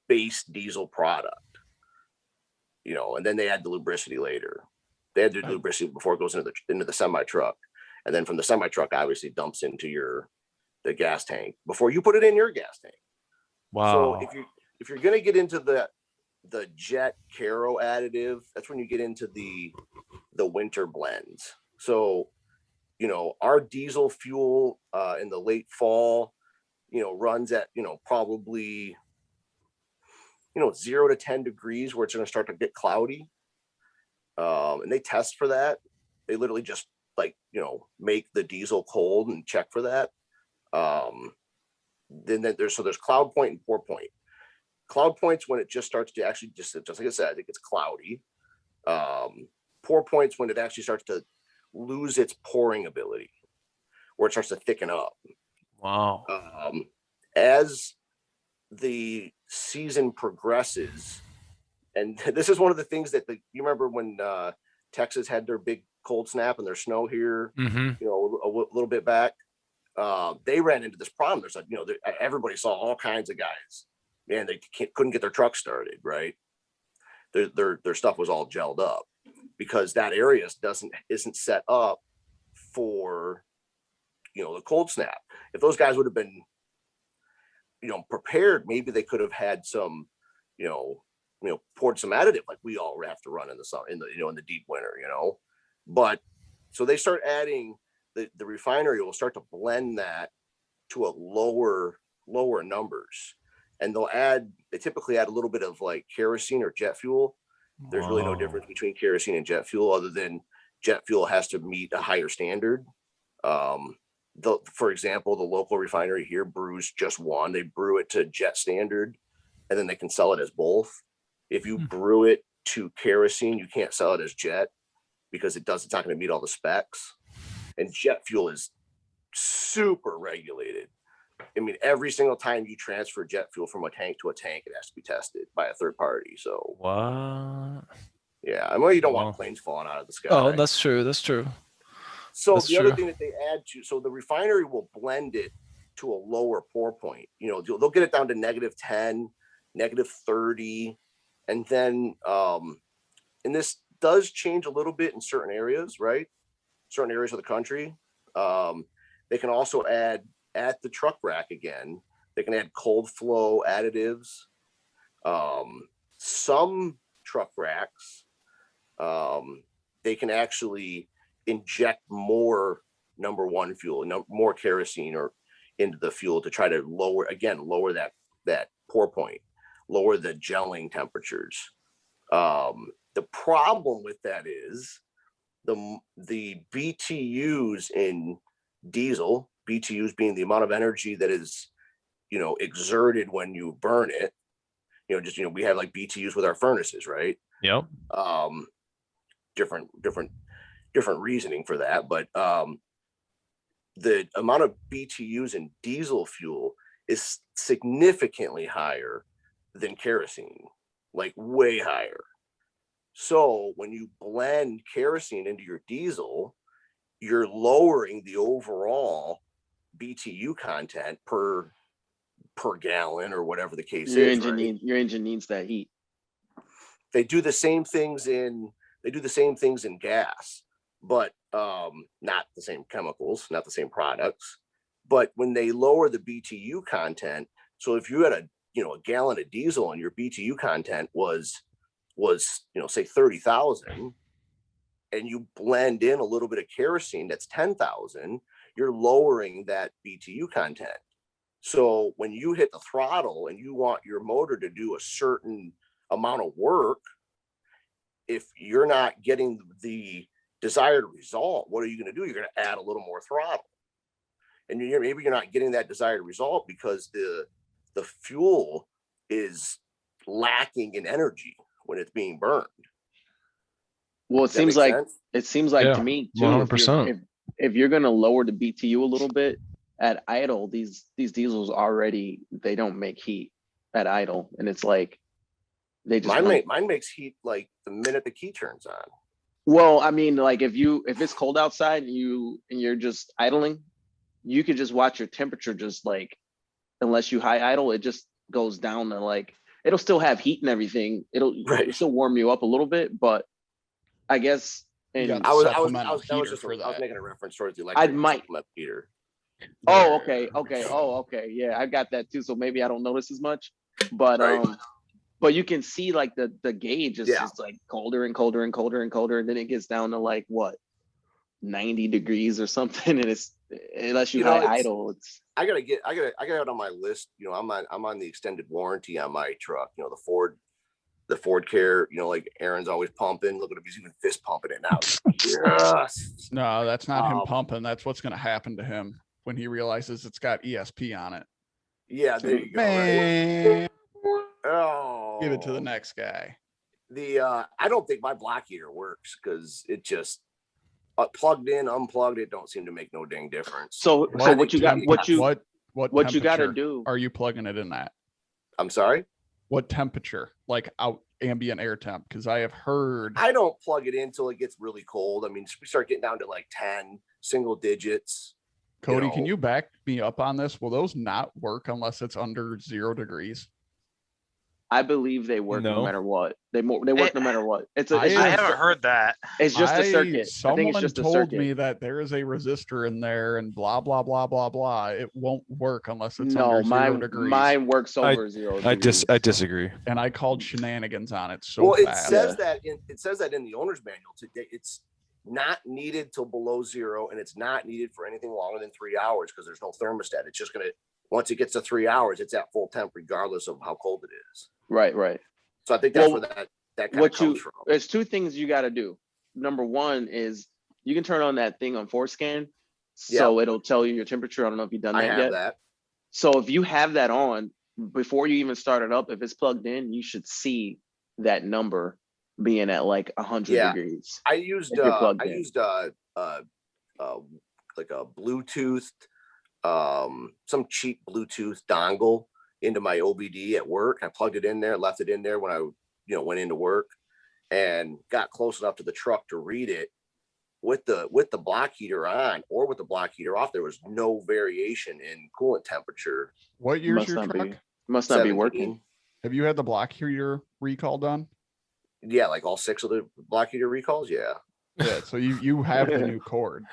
base diesel product, you know, and then they add the lubricity later. They add the lubricity before it goes into the semi truck, and then from the semi truck obviously dumps into the gas tank before you put it in your gas tank. Wow. So if you're gonna get into the jet Caro additive, that's when you get into the winter blends. So, you know, our diesel fuel in the late fall, you know, runs at, you know, probably, you know, 0 to 10 degrees where it's going to start to get cloudy. And they test for that. They literally just like, you know, make the diesel cold and check for that. Then there's cloud point and pour point. Cloud points when it just starts to actually just like I said, it gets cloudy. Pour points when it actually starts to lose its pouring ability, where it starts to thicken up. Wow. As the season progresses, and this is one of the things that you remember when Texas had their big cold snap and their snow here, you know, a little bit back. They ran into this problem. There's you know, everybody saw all kinds of guys. Man, they couldn't get their truck started, right? Their stuff was all gelled up because that area isn't set up for, you know, the cold snap. If those guys would have been, you know, prepared, maybe they could have had some, you know, poured some additive like we all have to run in the summer, in the deep winter, you know. But so they start adding the refinery will start to blend that to a lower numbers. And they typically add a little bit of like kerosene or jet fuel. There's really no difference between kerosene and jet fuel other than jet fuel has to meet a higher standard. For example, the local refinery here brews just one. They brew it to jet standard, and then they can sell it as both. If you brew it to kerosene, you can't sell it as jet because it's not going to meet all the specs. And jet fuel is super regulated. I mean, every single time you transfer jet fuel from a tank to a tank, it has to be tested by a third party. So what? Yeah, I mean, you don't want planes falling out of the sky. Oh, that's true. That's true. So the other thing that they add to, so the refinery will blend it to a lower pour point. You know, they'll get it down to -10, -30, and then and this does change a little bit in certain areas, right? Certain areas of the country. They can also add at the truck rack again. They can add cold flow additives. Some truck racks, they can actually inject more number one fuel, more kerosene or into the fuel to try to lower that pour point, lower the gelling temperatures. The problem with that is the BTUs in diesel, BTUs being the amount of energy that is, exerted when you burn it. We have like BTUs with our furnaces, right? Yep. Different reasoning for that, but the amount of BTUs in diesel fuel is significantly higher than kerosene, like way higher. So when you blend kerosene into your diesel, you're lowering the overall BTU content per gallon or whatever the case is. Your engine needs that heat. they do the same things in gas, but not the same chemicals, not the same products. But when they lower the BTU content, so if you had a gallon of diesel and your BTU content was say 30,000, and you blend in a little bit of kerosene that's 10,000, you're lowering that BTU content. So when you hit the throttle and you want your motor to do a certain amount of work, if you're not getting the desired result, what are you going to do? You're going to add a little more throttle. And maybe you're not getting that desired result because the fuel is lacking in energy when it's being burned. Well, it seems like to me too, 100%. If you're going to lower the BTU a little bit at idle, these diesels already, they don't make heat at idle, and it's like they just mine makes heat like the minute the key turns on. Well, I mean, like if it's cold outside and you're just idling, you could just watch your temperature just like, unless you high idle, it just goes down to like, it'll still have heat and everything. It'll still warm you up a little bit, but I guess. And I was making a reference towards the electric supplement heater. Oh, okay. Oh, okay. Yeah, I got that too. So maybe I don't notice as much, but but you can see like the gauge is just like colder and colder and colder and colder, and then it gets down to like what, 90 degrees or something, and it's, unless you high idle, it's. I got it on my list. I'm on the extended warranty on my truck. The Ford Care, like Aaron's always pumping. Look at him, he's even fist pumping it now. Yes. No, that's not him pumping. That's what's going to happen to him when he realizes it's got ESP on it. Yeah, there you go. Right? Oh, give it to the next guy. I don't think my block heater works because it just plugged in, unplugged. It don't seem to make no dang difference. So what you got to do? Are you plugging it in that? I'm sorry. What temperature? Like out ambient air temp? Because I have heard. I don't plug it in until it gets really cold. I mean, we start getting down to like 10 single digits. Cody, can you back me up on this? Will those not work unless it's under 0 degrees? I believe they work no matter what. They work no matter what. I haven't heard that. It's just a circuit. Someone told me that there is a resistor in there and blah, blah, blah, blah, blah. It won't work unless it's under 0 degrees. Mine works over 0 degrees. I disagree. And I called shenanigans on it fast. It says that in the owner's manual today. It's not needed till below 0, and it's not needed for anything longer than 3 hours because there's no thermostat. It's just once it gets to 3 hours, it's at full temp regardless of how cold it is. Right. So I think that's where that kind of comes from. There's two things you got to do. Number one is you can turn on that thing on ForScan, so it'll tell you your temperature. I don't know if you've done that yet. I have that. So if you have that on before you even start it up, if it's plugged in, you should see that number being at like 100 degrees. I used like a Bluetooth, some cheap Bluetooth dongle into my OBD at work. I plugged it in there, left it in there when I, went into work, and got close enough to the truck to read it with the block heater on or with the block heater off. There was no variation in coolant temperature. What year's your truck? Must not be working. Have you had the block heater recall done? Yeah, like all 6 of the block heater recalls. Yeah. So you have the new cord.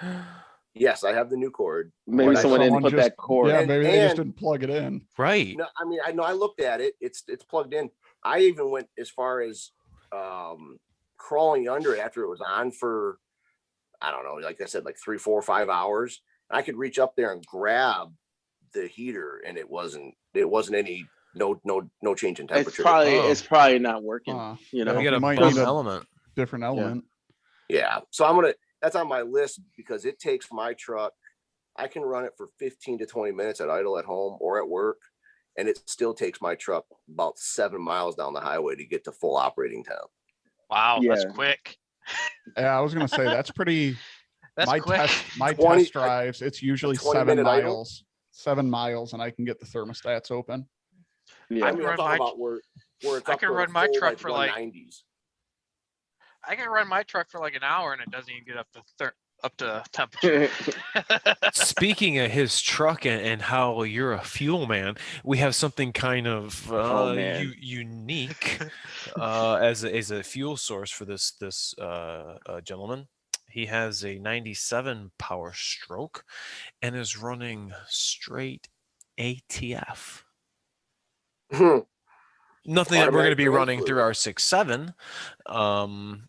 Yes, I have the new cord. Maybe someone didn't put that cord. Yeah, maybe they just didn't plug it in. Right. No, I mean, I looked at it. It's plugged in. I even went as far as crawling under it after it was on for, I don't know, like I said, like 3, 4, 5 hours. I could reach up there and grab the heater, and it wasn't any no change in temperature. It's probably not working. You got a different element. Yeah. So that's on my list because it takes my truck. I can run it for 15 to 20 minutes at idle at home or at work, and it still takes my truck about 7 miles down the highway to get to full operating temp. Wow, that's quick. Yeah, I was gonna say that's pretty. That's quick. My test drives, it's usually 7 miles. Idle. 7 miles, and I can get the thermostats open. Yeah, I can run my truck for like 90s. I can run my truck for like an hour and it doesn't even get up to up to temperature. Speaking of his truck and how you're a fuel man, we have something kind of unique as a fuel source for this gentleman. He has a 97 Powerstroke and is running straight ATF. Nothing that we're going to be running through our 6.7.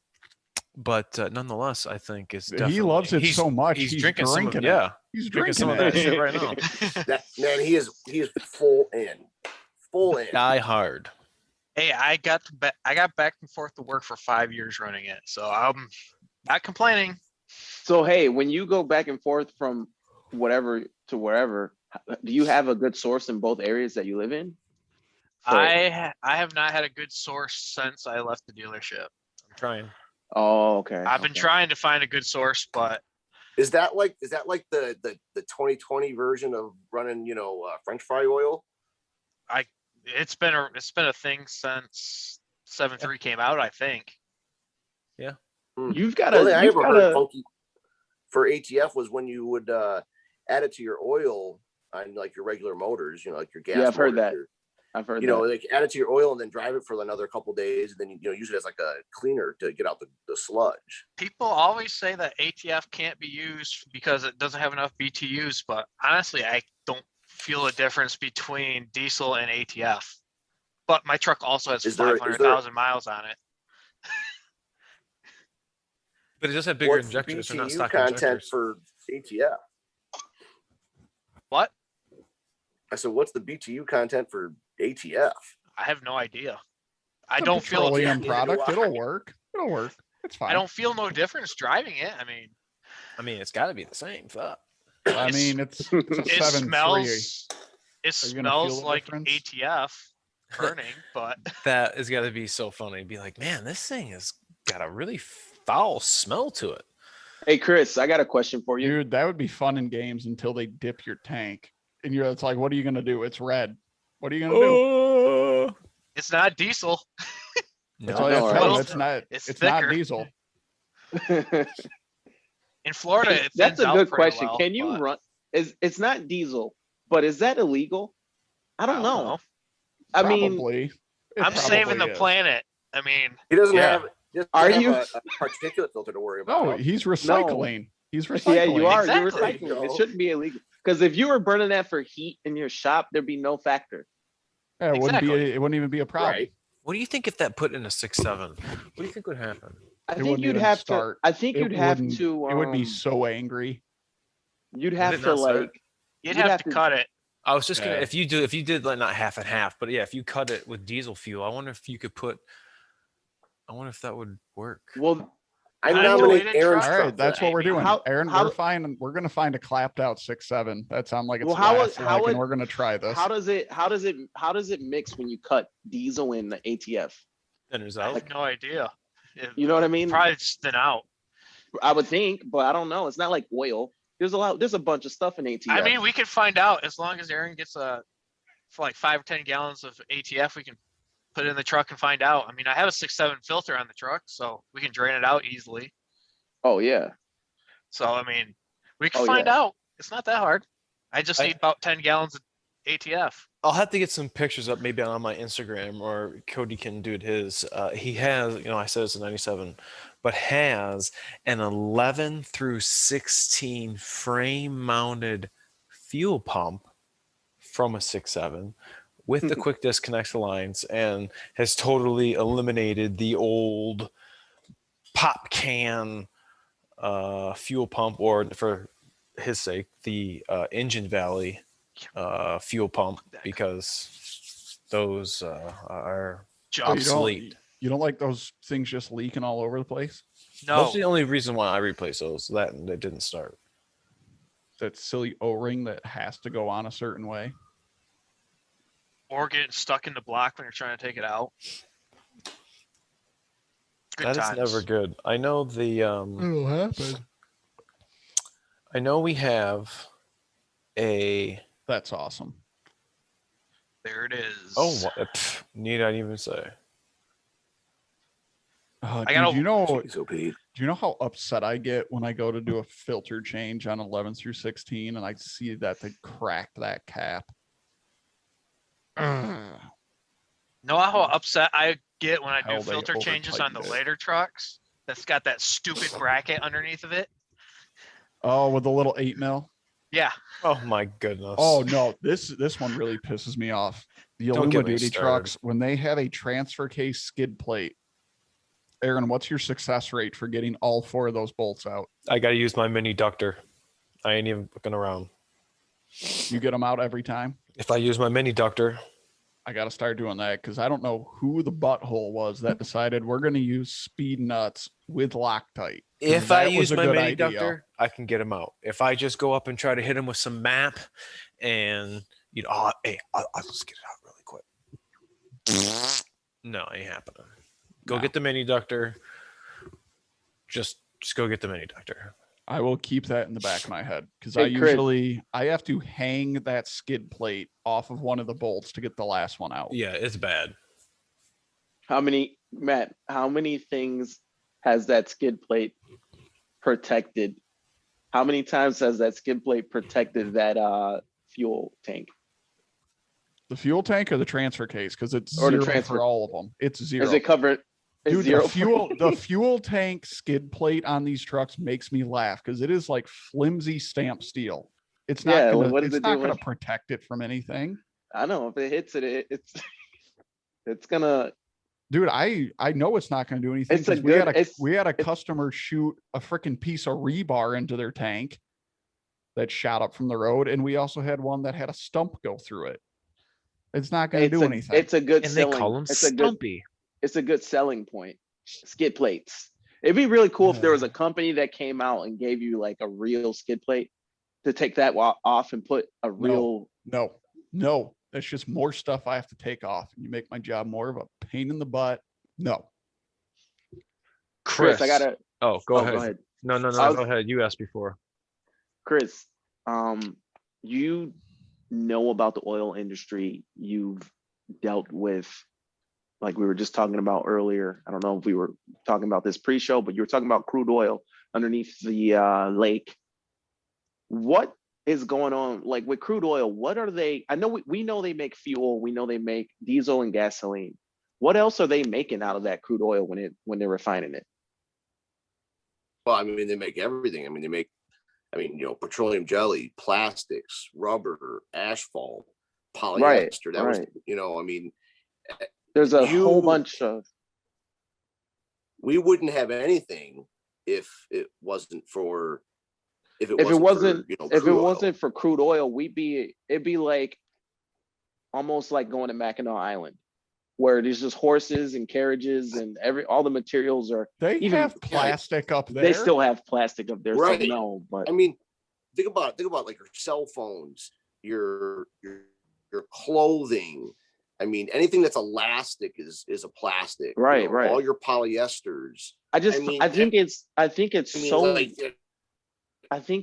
But nonetheless, I think is definitely, he loves it so much. He's drinking some of it. Yeah, he's drinking some of that shit right now. Man, he is full in. Die hard. Hey, I got back and forth to work for 5 years running it, so I'm not complaining. So hey, when you go back and forth from whatever to wherever, do you have a good source in both areas that you live in? I have not had a good source since I left the dealership. I'm trying. Oh, okay. I've been trying to find a good source, but is that like the 2020 version of running, French fry oil? It's been a thing since 7.3 came out, I think. Yeah. You've got to funky for ATF was when you would add it to your oil on like your regular motors, like your gas. Yeah, I've heard that. I've heard that. Like add it to your oil and then drive it for another couple days, and then use it as like a cleaner to get out the sludge. People always say that ATF can't be used because it doesn't have enough BTUs, but honestly, I don't feel a difference between diesel and ATF. But my truck also has 500,000 miles on it. But it does have bigger injectors. BTU not stock content injectors. for ATF? What? I said, what's the BTU content for ATF? I have no idea. I don't feel petroleum product. It'll work. It's fine. I don't feel no difference driving it. I mean, it's got to be the same. Fuck. I mean, it's a 7.3. It smells like ATF burning, but that has got to be so funny. Be like, man, this thing has got a really foul smell to it. Hey, Chris, I got a question for you. Dude, that would be fun in games until they dip your tank. And it's like, what are you going to do? It's red. What are you going to do? It's not diesel. It's not diesel. In Florida, that's a good question. Well, can you run? It's not diesel, but is that illegal? I don't know. I mean, I'm saving the planet. I mean, he doesn't have. Are you a particulate filter to worry about? No, he's recycling. He's recycling. Yeah, you are. Exactly. You're recycling. It shouldn't be illegal because if you were burning that for heat in your shop, there'd be no factor. Yeah, it wouldn't even be a problem. Right. What do you think if that put in a 6.7? What do you think would happen? I think you'd have to. I think you'd have to. It would be so angry. You'd have to You'd have to cut it. I was just gonna if you did like not half and half, but yeah, if you cut it with diesel fuel, I wonder if you could put. I wonder if that would work. Well, I nominate Aaron's. All right, that's what we're doing. Aaron, we're gonna find a clapped out 6.7. That sounds like it's and we're gonna try this. How does it mix when you cut diesel in the ATF? I have no idea. You know what I mean? Probably thin out. I would think, but I don't know. It's not like oil. There's a bunch of stuff in ATF. I mean, we could find out as long as Aaron gets for like 5 or 10 gallons of ATF, we can put it in the truck and find out. I mean, I have a 6.7 filter on the truck, so we can drain it out easily. Oh yeah. So I mean, we can find out. It's not that hard. I just need about 10 gallons of ATF. I'll have to get some pictures up maybe on my Instagram, or Cody can do it his. He has, I said it's a 97, but has an 11 through 16 frame mounted fuel pump from a 6.7 with the quick disconnect lines, and has totally eliminated the old pop can fuel pump, or for his sake, the Engine Valley fuel pump, because those are obsolete. You don't like those things just leaking all over the place? No. That's the only reason why I replace those. That and they didn't start. That silly O-ring that has to go on a certain way. Or getting stuck in the block when you're trying to take it out. That is never good. I know the It'll happen. I know we have a. That's awesome. There it is. Oh, need I even say? Do you know? Jeez, oh, Pete. Do you know how upset I get when I go to do a filter change on 11 through 16 and I see that they cracked that cap? Know how upset I get when I do Hell, they filter changes on the over-tightened it. later trucks? That's got that stupid bracket underneath of it. Oh, with the little 8 mil. Yeah. Oh my goodness. Oh no, this one really pisses me off. The Don't get Illuma me Duty started. trucks, when they have a transfer case skid plate. Aaron, what's your success rate for getting all 4 of those bolts out? I got to use my mini ductor. I ain't even looking around. You get them out every time? If I use my mini ductor, I got to start doing that because I don't know who the butthole was that decided we're going to use speed nuts with Loctite. if I That was use a my good mini idea. ductor, I can get them out. If I just go up and try to hit them with some map and, hey, I'll just get it out really quick. No, ain't happening. Go No. get the mini ductor. Just go get the mini ductor. I will keep that in the back of my head because Hey, Chris. I have to hang that skid plate off of one of the bolts to get the last one out. Yeah, it's bad. How many things has that skid plate protected? How many times has that skid plate protected that fuel tank? The fuel tank or the transfer case? Because it's Or the zero transfer. for all of them. It's zero. Is it covered? It's Dude, zero. the fuel tank skid plate on these trucks makes me laugh because it is like flimsy stamp steel. It's not Yeah, gonna, what does it's it not do gonna when- protect it from anything. I know if it hits it's gonna. Dude, I know it's not gonna do anything. It's a 'Cause good. we had a customer shoot a freaking piece of rebar into their tank that shot up from the road, and we also had one that had a stump go through it. It's not gonna do anything. It's a good And they selling. call them It's a good. stumpy. It's a good selling point. Skid plates. It'd be really cool if there was a company that came out and gave you like a real skid plate to take that off and put a real. No, that's just more stuff I have to take off. You make my job more of a pain in the butt. No. Chris, I gotta. Oh, go ahead. No, I was- go ahead. You asked before. Chris, you know about the oil industry. You've dealt with, like we were just talking about earlier. I don't know if we were talking about this pre-show, but you were talking about crude oil underneath the lake. What is going on, like with crude oil? What are they? I know we know they make fuel. We know they make diesel and gasoline. What else are they making out of that crude oil when they're refining it? Well, I mean, they make everything. I mean, petroleum jelly, plastics, rubber, asphalt, polyester. That was, I mean, there's a whole bunch of. We wouldn't have anything if it wasn't for. If it wasn't for crude oil, it'd be like almost like going to Mackinac Island, where there's just horses and carriages and all the materials are. They have plastic up there. They still have plastic up there, right? So no, but I mean, think about like your cell phones, your clothing. I mean, anything that's elastic is a plastic, right? Right. All your polyesters. I think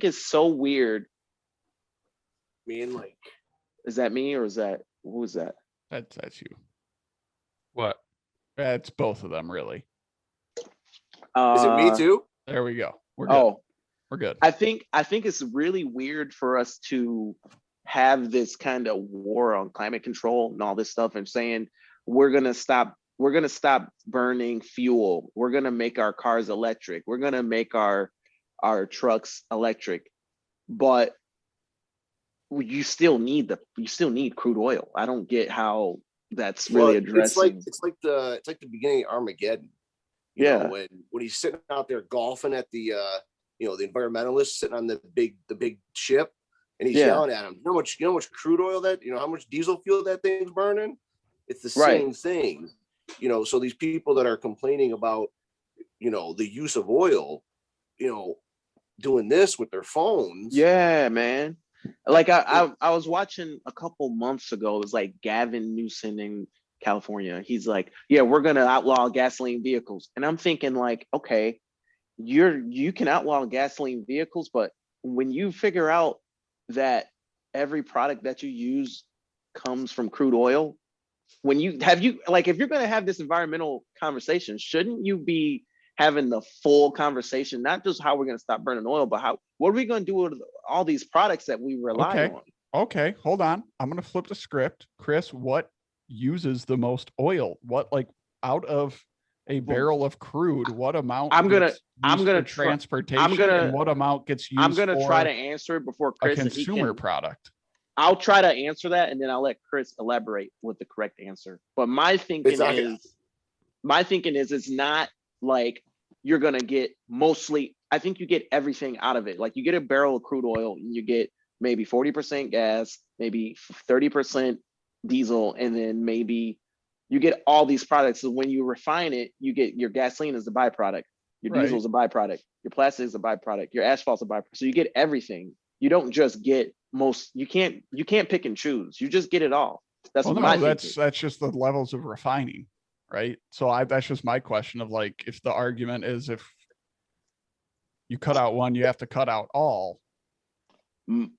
it's so weird. Like, is that me or is that who is that? That's you. What? It's both of them, really. Is it me too? There we go. We're good. Oh, we're good. I think it's really weird for us to have this kind of war on climate control and all this stuff and saying we're gonna stop burning fuel. We're gonna make our cars electric. We're gonna make our trucks electric, but you still need crude oil. I don't get how that's really addressing. It's like the beginning of Armageddon. You know, when he's sitting out there golfing at the the environmentalists sitting on the big ship, and he's yelling at him. You know how much crude oil how much diesel fuel that thing's burning? It's the same thing. So these people that are complaining about the use of oil, doing this with their phones. Yeah, man. Like I was watching a couple months ago, it was like Gavin Newsom in California. He's like, yeah, we're gonna outlaw gasoline vehicles. And I'm thinking like, okay, you can outlaw gasoline vehicles, but when you figure out that every product that you use comes from crude oil, when you have you like if you're going to have this environmental conversation, shouldn't you be having the full conversation, not just how we're going to stop burning oil, but what are we going to do with all these products that we rely on? Okay, hold on. I'm going to flip the script. Chris, what uses the most oil? What, like, out of a barrel of crude, what amount I'm gonna transportation and what amount gets used I'm gonna for try to answer it before Chris, a consumer product? I'll try to answer that, and then I'll let Chris elaborate with the correct answer. But my thinking is it's not like you're gonna get mostly. I think you get everything out of it. Like you get a barrel of crude oil, and you get maybe 40% gas, maybe 30% diesel, and then maybe you get all these products. So when you refine it, you get your gasoline is a byproduct, your diesel is a byproduct, your plastic is a byproduct, your asphalt's a byproduct. So you get everything. You don't just get you can't pick and choose. You just get it all. That's that's just the levels of refining, right? So that's just my question of like, if the argument is if you cut out one, you have to cut out all. What's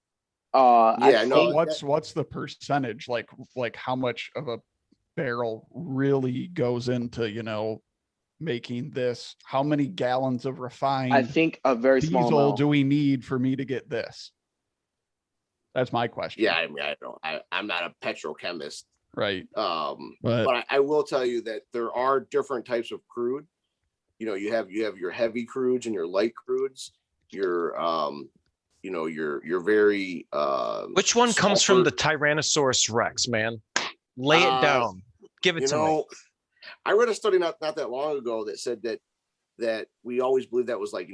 the percentage? Like how much of a barrel really goes into, making this? How many gallons of refined I think a very small diesel amount. do we need for me to get this? That's my question. Yeah, I mean, I'm not a petrochemist, right? But I will tell you that there are different types of crude. You have your heavy crudes and your light crudes. Your very which one comes from the Tyrannosaurus Rex, man? Lay it down. Give it to me. I read a study not that long ago that said that we always believed that was like,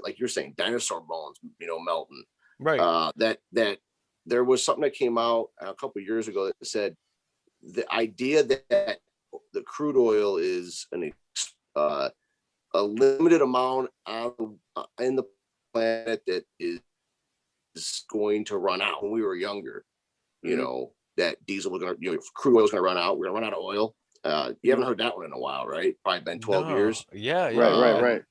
like you're saying, dinosaur bones, melting. Right. That there was something that came out a couple of years ago that said the idea that the crude oil is a limited amount in the planet that is going to run out. When we were younger, that diesel was going to, crude oil was going to run out. We're going to run out of oil. You haven't heard that one in a while, right? Probably been 12 years. Yeah. Right.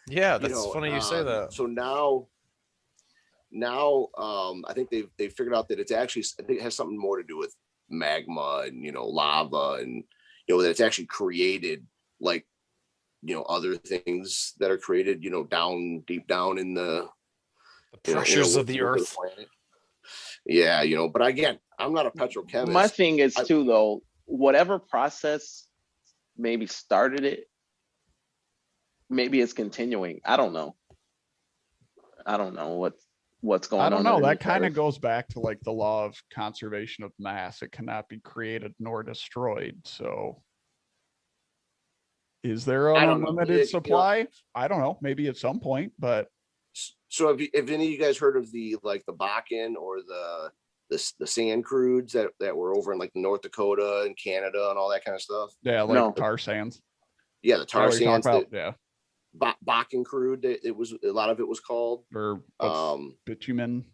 Yeah, that's funny you say that. So now I think they figured out that it's actually, I think it has something more to do with magma and lava, and that it's actually created like other things that are created deep down in the pressures of the earth. Yeah, but again, I'm not a petrochemist. My thing is too, though, whatever process maybe started it, maybe it's continuing. I don't know what's going on. I don't know. That kind of goes back to like the law of conservation of mass. It cannot be created nor destroyed. So is there an unlimited supply? I don't know. Maybe at some point, but. So have any of you guys heard of the Bakken or the sand crudes that were over in like North Dakota and Canada and all that kind of stuff? Yeah, like tar sands. Yeah, the tar sands. Bakken crude. It was, a lot of it was called, or bitumen.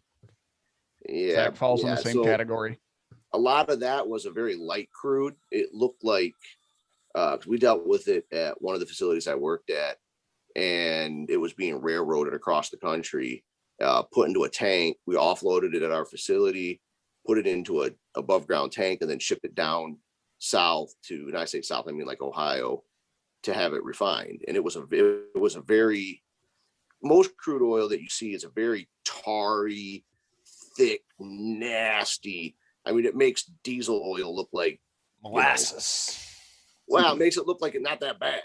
Yeah, that falls in the same category. A lot of that was a very light crude. It looked like, we dealt with it at one of the facilities I worked at, and it was being railroaded across the country, put into a tank. We offloaded it at our facility, put it into a above ground tank, and then shipped it down south to, and I say south, I mean like Ohio, to have it refined. And it was a very, most crude oil that you see is a very tarry, thick, nasty. I mean, it makes diesel oil look like molasses. It makes it look like it's not that bad.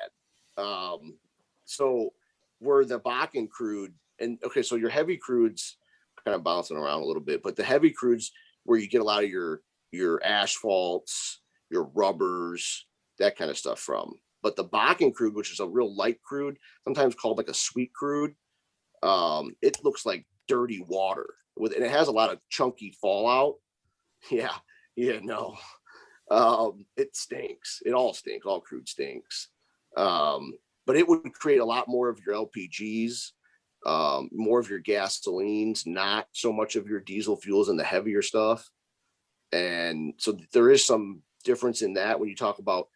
So where the Bakken crude, and okay, so your heavy crudes kind of bouncing around a little bit, but the heavy crudes where you get a lot of your asphalts, your rubbers, that kind of stuff from. But the Bakken crude, which is a real light crude, sometimes called like a sweet crude, it looks like dirty water and it has a lot of chunky fallout. Yeah, no. It stinks. It all stinks. All crude stinks. But it would create a lot more of your LPGs, more of your gasolines, not so much of your diesel fuels and the heavier stuff. And so there is some difference in that when you talk about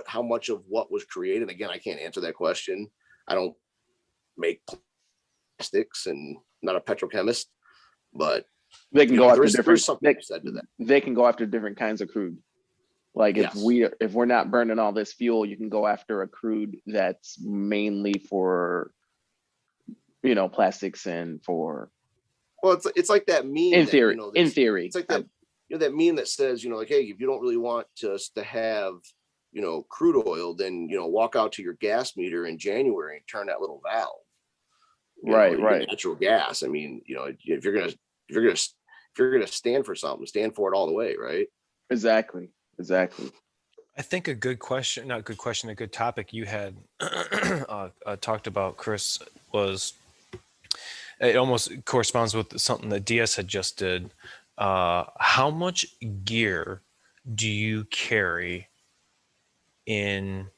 how much of what was created. Again, I can't answer that question. I don't make plastics and not a petrochemist, but They can go after different. There's something said to that. They can go after different kinds of crude. Like if we're not burning all this fuel, you can go after a crude that's mainly for, plastics and for. Well, it's like that meme. In theory, it's like that. That meme that says, like, hey, if you don't really want us to have, crude oil, then walk out to your gas meter in January and turn that little valve. Right. Natural gas. I mean, if you're gonna stand for something, stand for it all the way, right? Exactly. I think a good topic you had talked about, Chris, was it almost corresponds with something that DS had just did. How much gear do you carry in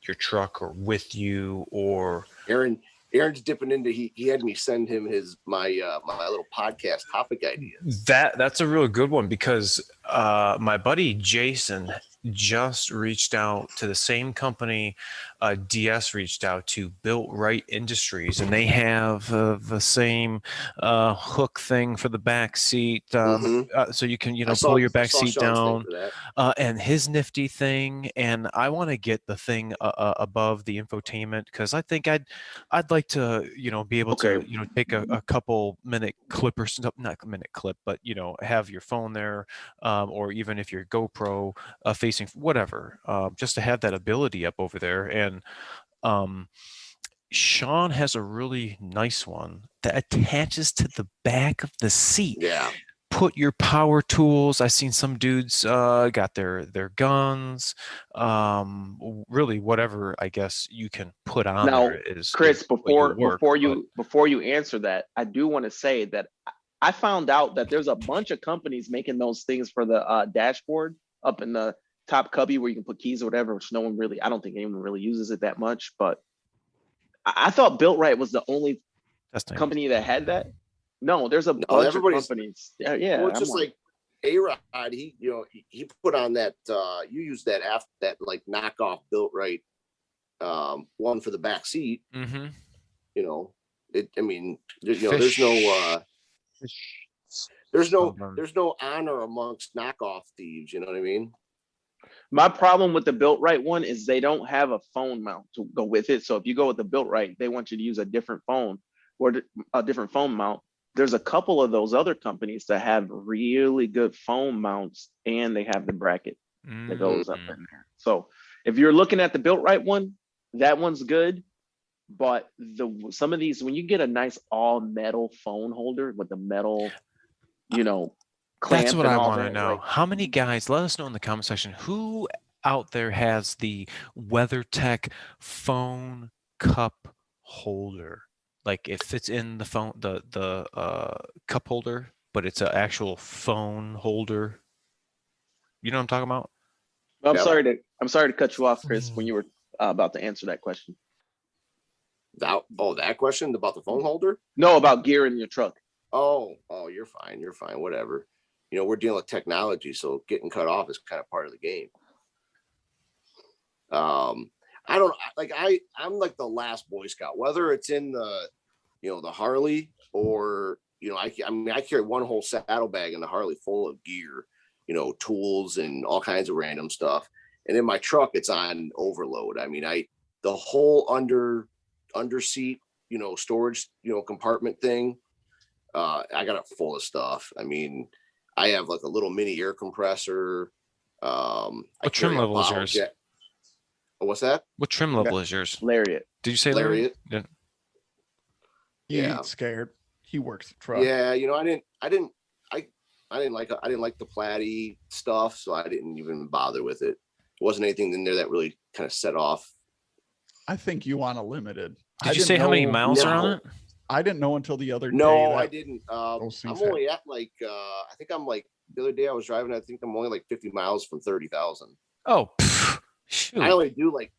your truck or with you? Or Aaron's dipping into, he had me send him my little podcast topic ideas. That's a real good one, because my buddy Jason just reached out to the same company DS reached out to, Built Right Industries, and they have the same hook thing for the back seat, so you can pull your back seat down, and his nifty thing. And I want to get the thing above the infotainment, because I think I'd like to be able to take a couple minute clip, or not a minute clip, but have your phone there, or even if your GoPro facing whatever, just to have that ability up over there. And Sean has a really nice one that attaches to the back of the seat. Yeah. Put your power tools. I've seen some dudes got their guns, really whatever I guess you can put on now, there is. Chris, before you answer that, I do want to say that I found out that there's a bunch of companies making those things for the dashboard up in the top cubby where you can put keys or whatever, which I don't think anyone really uses it that much. But I thought Built Right was the only company that had that. No, there's a bunch of companies. Yeah. Well, it's just like A-Rod, he put on that, you use that after that, like knockoff Built Right one for the back seat. Mm-hmm. There's no honor amongst knockoff thieves. You know what I mean? My problem with the Built Right one is they don't have a phone mount to go with it. So if you go with the Built Right, they want you to use a different phone or a different phone mount. There's a couple of those other companies that have really good phone mounts, and they have the bracket that goes up in there. So if you're looking at the Built Right one, that one's good. But some of these, when you get a nice all metal phone holder with the metal, clamp, that's what I want to know. Like, how many guys? Let us know in the comment section who out there has the WeatherTech phone cup holder. Like it fits in the phone, the cup holder, but it's an actual phone holder. You know what I'm talking about? I'm sorry to cut you off, Chris, when you were about to answer that question. That question about the phone holder? No, about gear in your truck. Oh, you're fine. Whatever. We're dealing with technology, so getting cut off is kind of part of the game. I don't like. I'm like the last Boy Scout, whether it's in the the Harley or I carry one whole saddlebag in the Harley full of gear, tools and all kinds of random stuff, and in my truck it's on overload. I mean, the whole under seat storage compartment thing, I got it full of stuff. I mean, I have like a little mini air compressor. What trim level is yours? What's that? What trim level is yours? Lariat. Did you say Lariat? Yeah. He ain't scared. He works the truck. Yeah, I didn't like the platy stuff, so I didn't even bother with it. There wasn't anything in there that really kind of set off. I think you want a limited. Did you say how many miles are on it? I didn't know until the other day. No, I didn't. I'm only at like I think I'm like the other day I was driving. I think I'm only like 50 miles from 30,000. Oh, shoot. I only do like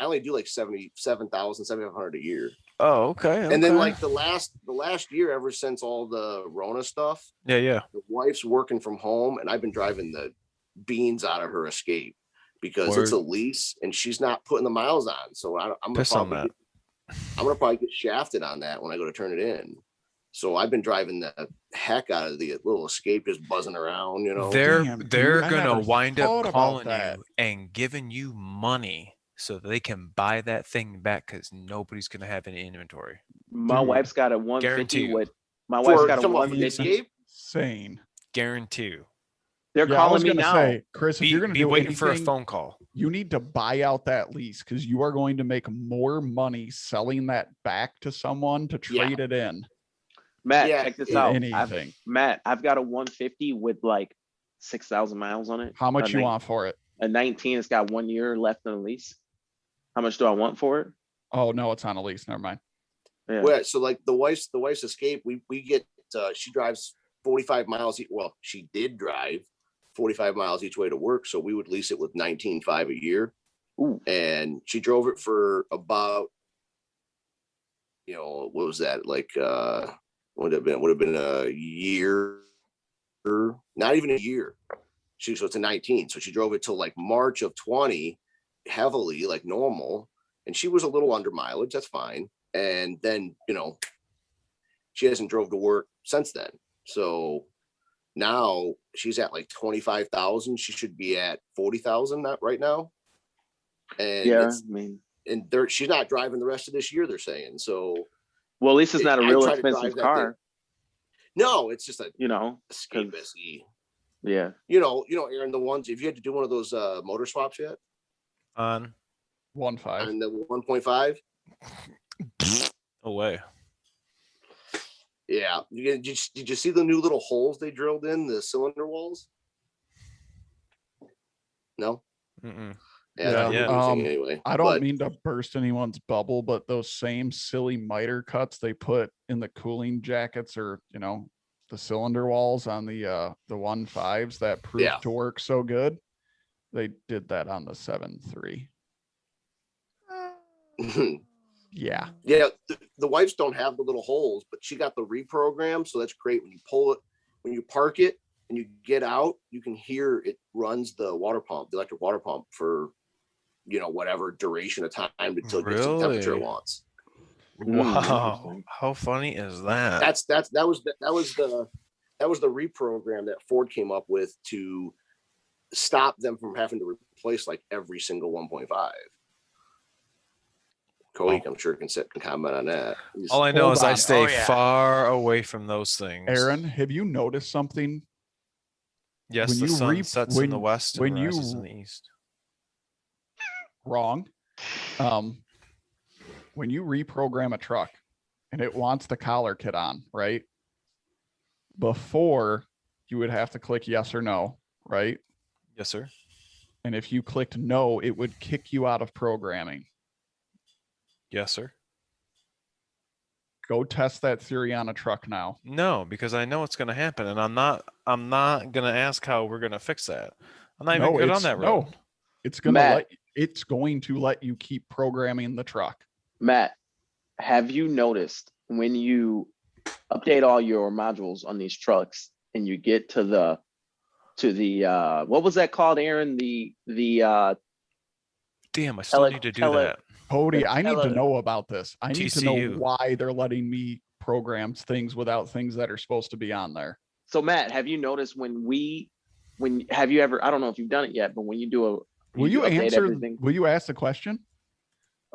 77,000, 7,500 a year. Oh, okay. And then like the last year, ever since all the Rona stuff. Yeah. The wife's working from home, and I've been driving the beans out of her Escape because it's a lease, and she's not putting the miles on. So I'm gonna probably get shafted on that when I go to turn it in. So I've been driving the heck out of the little Escape, just buzzing around, you know. They're Damn, dude, they're I gonna never wind thought up about calling that. you and giving you money so that they can buy that thing back because nobody's gonna have any inventory. My Dude, wife's got a guarantee 150 you. with my wife's got a some off 150. Escape. Insane. Guarantee you. They're Yeah, I calling was me gonna now. say, Chris, if you're gonna Be do waiting for a anything, phone call. you need to buy out that lease because you are going to make more money selling that back to someone to Yeah. trade it in Matt, Yeah, check this than out. anything. Matt, I've got a 150 with like 6,000 miles on it. How much A you want for it? A 19. It's got 1 year left on the lease. How much do I want for it? Oh no, it's on a lease. Never mind. Yeah. Well, so like the wife's Escape, we get she drives 45 miles. Well, she did drive 45 miles each way to work, so we would lease it with 19.5 a year. Ooh. And she drove it for about, what was that, like would have been a year, not even a year. So it's a 19, so she drove it till like March of 20 heavily, like normal, and she was a little under mileage. That's fine. And then she hasn't drove to work since then. So now she's at like 25,000. She should be at 40,000 right now. And Yeah, she's not driving the rest of this year, they're saying. So well, at least it's not a I real try to drive expensive that car. No, it's just a Escape. Escape. Yeah. Aaron, the ones, if you had to do one of those motor swaps yet On 1.5. on the 1.5. away. Yeah. Did you see the new little holes they drilled in the cylinder walls? No. Mm-mm. Yeah. Yeah. Anyway, I don't mean to burst anyone's bubble, but those same silly miter cuts they put in the cooling jackets or the cylinder walls on the 1.5s that proved to work so good, they did that on the 7.3. Yeah. Yeah, the wipes don't have the little holes, but she got the reprogram, so that's great. When you pull it, when you park it and you get out, you can hear it runs the water pump, the electric water pump for whatever duration of time until it gets to the temperature it wants. Wow, how funny is that? That was the reprogram that Ford came up with to stop them from having to replace like every single 1.5. Cody, I'm sure can comment on that. All I know is I stay far away from those things. Aaron, have you noticed something? Yes, the sun sets in the west and rises in the east. Wrong. When you reprogram a truck and it wants the collar kit on, right? Before you would have to click yes or no, right? Yes, sir. And if you clicked no, it would kick you out of programming. Yes, sir. Go test that theory on a truck now. No, because I know it's going to happen, and I'm not going to ask how we're going to fix that. I'm not even good on that road. No, it's going to let you keep programming the truck. Matt, have you noticed when you update all your modules on these trucks and you get to the what was that called, Aaron? Damn, I still need to do that. Cody, I need to know about this. I need to know why they're letting me program things without things that are supposed to be on there. So Matt, have you noticed have you ever, I don't know if you've done it yet, but when you do will you ask the question?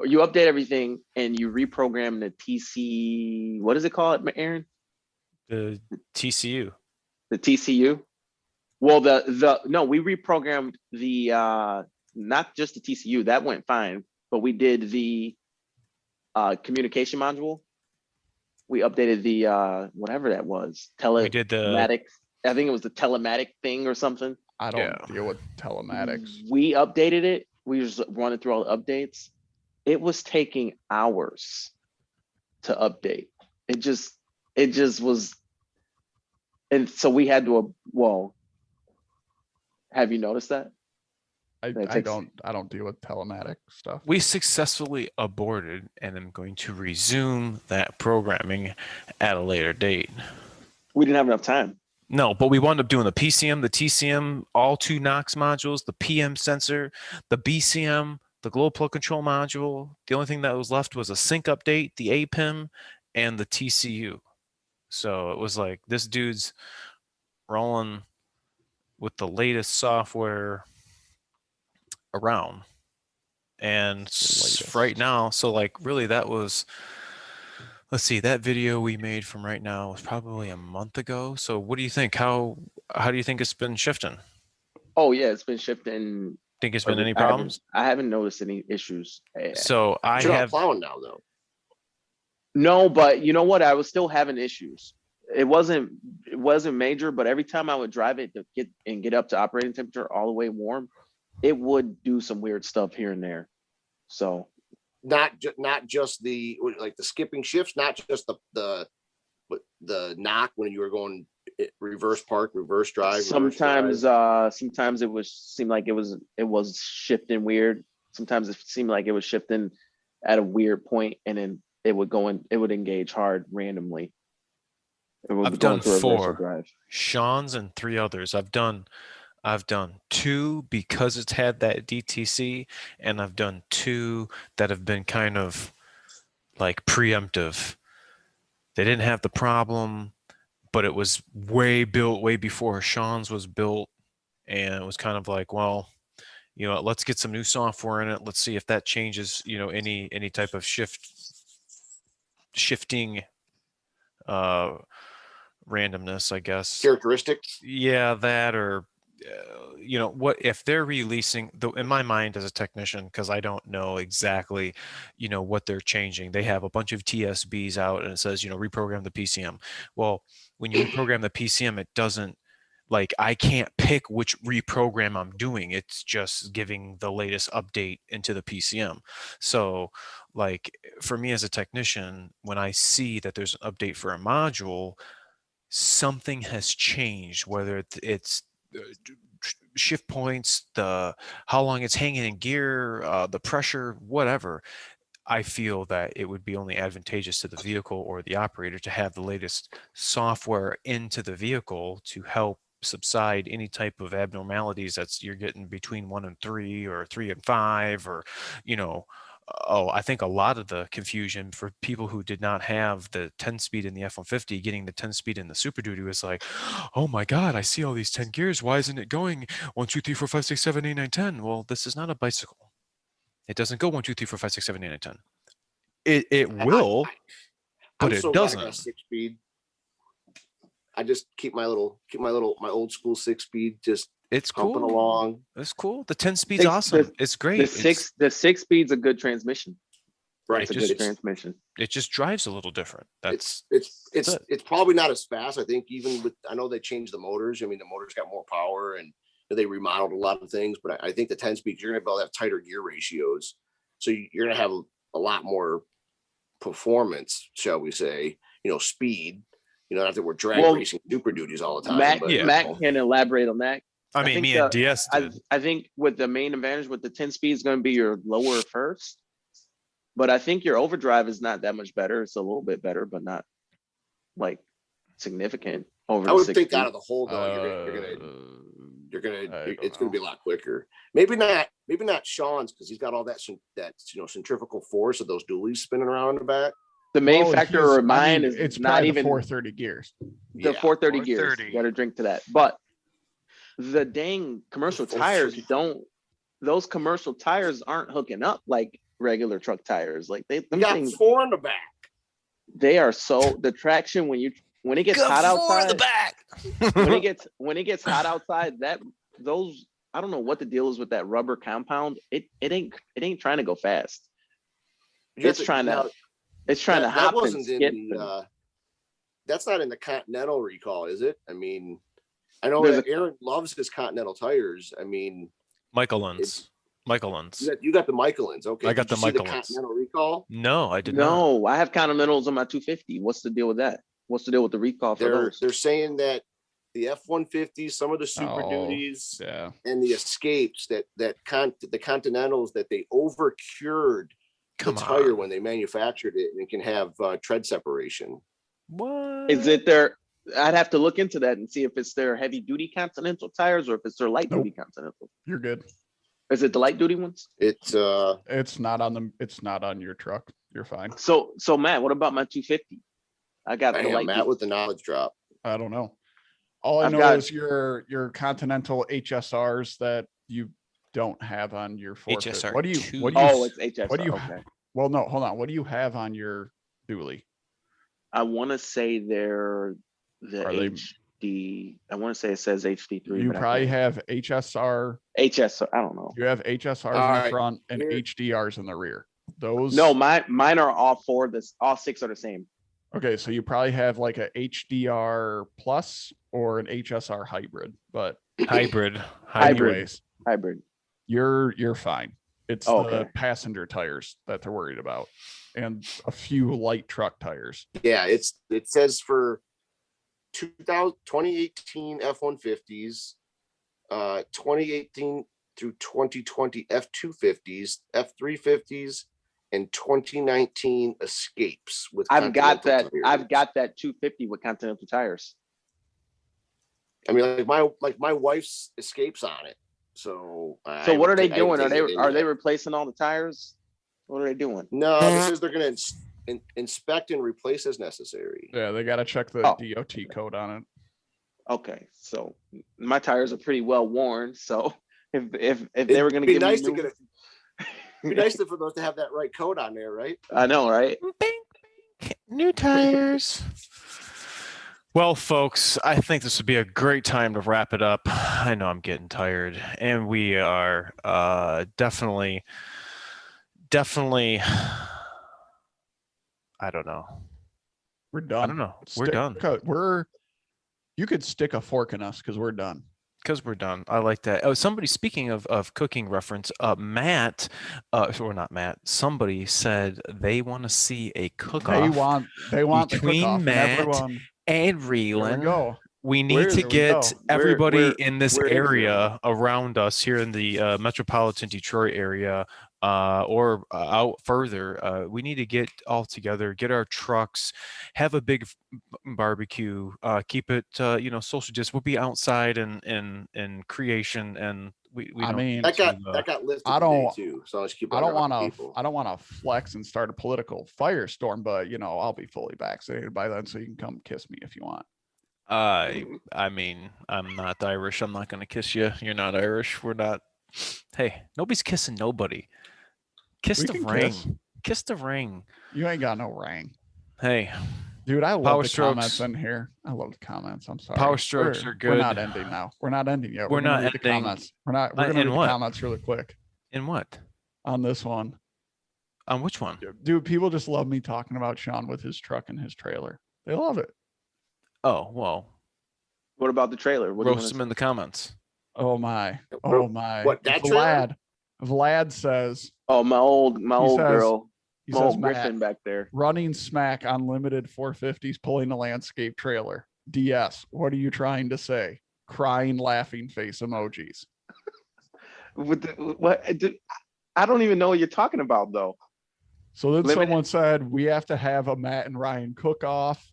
You update everything and you reprogram the TC, what is it called, Aaron? The TCU. The TCU? Well, we reprogrammed the not just the TCU, that went fine, but we did the communication module. We updated the whatever that was. We did telematics. I think it was the telematic thing or something. I don't deal with telematics. We updated it. We just running through all the updates. It was taking hours to update. It just was. And so we had to, have you noticed that? I don't deal with telematic stuff. We successfully aborted and I'm going to resume that programming at a later date. We didn't have enough time. No, but we wound up doing the PCM, the TCM, all 2 NOx modules, the PM sensor, the BCM, the glow plug control module. The only thing that was left was a sync update, the APIM, and the TCU. So it was like, this dude's rolling with the latest software around. And right now, so like really that was, let's see, that video we made from right now was probably a month ago. So what do you think? How do you think it's been shifting? Oh yeah, it's been shifting. Think it's been any problems? I haven't noticed any issues. So You're not plowing now though. No, but you know what? I was still having issues. It wasn't major, but every time I would drive it to get up to operating temperature all the way warm, it would do some weird stuff here and there. So not just the like the skipping shifts, not just the knock when you were going reverse park, reverse drive. Sometimes it seemed like it was shifting weird. Sometimes it seemed like it was shifting at a weird point, and then it would engage hard randomly. I've done 4 Sean's and 3 others. I've done 2 because it's had that DTC, and I've done 2 that have been kind of like preemptive. They didn't have the problem, but it was built way before Sean's was built, and it was kind of like, well, you know, let's get some new software in it. Let's see if that changes, you know, any type of shifting randomness, I guess. Characteristics. Yeah, that, or you know, what if they're releasing, in my mind as a technician, because I don't know exactly, you know, what they're changing. They have a bunch of TSBs out and it says, you know, reprogram the PCM. Well, when you reprogram the PCM, it doesn't, like, I can't pick which reprogram I'm doing. It's just giving the latest update into the PCM. So like for me as a technician, when I see that there's an update for a module, something has changed, whether it's shift points, how long it's hanging in gear, the pressure, whatever. I feel that it would be only advantageous to the vehicle or the operator to have the latest software into the vehicle to help subside any type of abnormalities you're getting between 1 and 3 or 3 and 5, or, you know. I think a lot of the confusion for people who did not have the 10-speed in the F-150, getting the 10-speed in the Super Duty was like, oh my God, I see all these 10 gears. Why isn't it going 1, 2, 3, 4, 5, 6, 7, 8, 9, 10? Well, this is not a bicycle. It doesn't go 1, 2, 3, 4, 5, 6, 7, 8, 9, 10. It will, but it doesn't. Glad I got a 6-speed. I just keep my old school 6-speed just. It's pumping cool. Along. It's cool. The 10-speed's awesome. It's great. The 6-speed's a good transmission. Right. It's a good transmission. It just drives a little different. It's probably not as fast. I think I know they changed the motors. I mean, the motors got more power and they remodeled a lot of things, but I think the 10-speed, you're going to be able to have tighter gear ratios. So you're going to have a lot more performance, shall we say, you know, speed, you know, not that we're drag racing Super Duties all the time. Matt can elaborate on that. I mean, me and DS did. I think with the main advantage with the 10-speed is going to be your lower first, but I think your overdrive is not that much better. It's a little bit better, but not like significant. I would think out of the whole though, it's going to be a lot quicker. Maybe not Sean's, because he's got all that centrifugal force of those dualies spinning around in the back. The main factor of mine is it's not even 430 gears. The 430 gears. You got to drink to that, but. The dang commercial tires those commercial tires aren't hooking up like regular truck tires. Like them things 4 in the back. They are the traction when it gets hot outside. The back. when it gets hot outside, those I don't know what the deal is with that rubber compound. It ain't trying to go fast. It's trying to hop and skip. That's not in the Continental recall, is it? I mean, I know that Aaron loves his Continental tires. I mean, Michelin's. You got the Michelin's. Okay. I got the Michelin's. Continental recall? No, I did not. No, I have Continentals on my 250. What's the deal with that? What's the deal with the recall for those? They're saying that the F-150s, some of the Super Duties, and the Escapes, that the Continentals, that they over-cured the tire when they manufactured it, and it can have tread separation. What? Is it their... I'd have to look into that and see if it's their heavy duty Continental tires or if it's their light duty Continental. You're good. Is it the light duty ones? It's not on your truck. You're fine. So Matt, what about my 250? I got the light. Matt with the knowledge drop. I don't know. All I know is your Continental HSRs that you don't have on your 450. HSR What do you? two. What do you? Oh, it's HSR. What do you? Okay. Well, no, hold on. What do you have on your dually? I want to say they're the Are they- HD. I want to say it says HD3. You but probably I have HSR. I don't know. You have HSRs in the Alright, front and here- HDRs in the rear. Those. No, mine are all four. All six are the same. Okay, so you probably have like a HDR plus or an HSR hybrid, but Hybrid. anyways, Hybrid. you're fine. It's Oh, the okay. passenger tires that they're worried about, and a few light truck tires. Yeah, it says for 2018 F-150s, 2018 through 2020 F-250s, F-350s, and 2019 Escapes with I've got that. Continental I've tires. got that 250 with Continental tires. I mean, like my wife's Escapes on it. So So what are they I doing? take it in Are they there. replacing all the tires? What are they doing? No, this is they're going to inspect and replace as necessary. Yeah, they got to check the Oh, DOT code on it. Okay, so my tires are pretty well worn. So if they were going to Be give nice me to get It'd be nice for those to have that right code on there, right? I know, right? New tires. Well, folks, I think this would be a great time to wrap it up. I know I'm getting tired, and we are definitely. I don't know. We're done. I don't know. We're done. You could stick a fork in us because we're done. Because we're done. I like that. Oh, somebody, speaking of cooking reference, Matt, or not Matt, somebody said they want to see a cook-off. They want the between cook-off, and Matt everyone. and There we Reelan. go. We need Where- to there we get go. everybody in this where is area around us here in the metropolitan Detroit area or out further. We need to get all together, get our trucks, have a big barbecue, keep it, social distance. We'll be outside in creation, and we I don't mean, That need to, got lifted I today don't- too. So let's keep. I don't want people. to flex and start a political firestorm, but I'll be fully vaccinated by then, so you can come kiss me if you want. I mean, I'm not Irish. I'm not going to kiss you. You're not Irish. We're not. Hey, nobody's kissing nobody. Kiss We the can ring. kiss. Kiss the ring. You ain't got no ring. Hey, Dude, I love Power the strokes. comments in here. I love the comments. I'm sorry. Power strokes are We're not good. ending now. We're not ending yet. We're gonna not read the ending. comments. We're gonna in read the what? comments really quick in what? on this one. On which one? Dude, people just love me talking about Sean with his truck and his trailer. They love it. Oh, well, What about the trailer? What do you roast wanna them in the comments. Oh my. Oh my. What, that trailer? Vlad says, Oh, my old says- girl, he my says, old Matt, Griffin back there. running smack on limited 450s, pulling a landscape trailer. DS, what are you trying to say? Crying, laughing face emojis. I don't even know what you're talking about though. So then Limited- someone said, we have to have a Matt and Ryan cook off.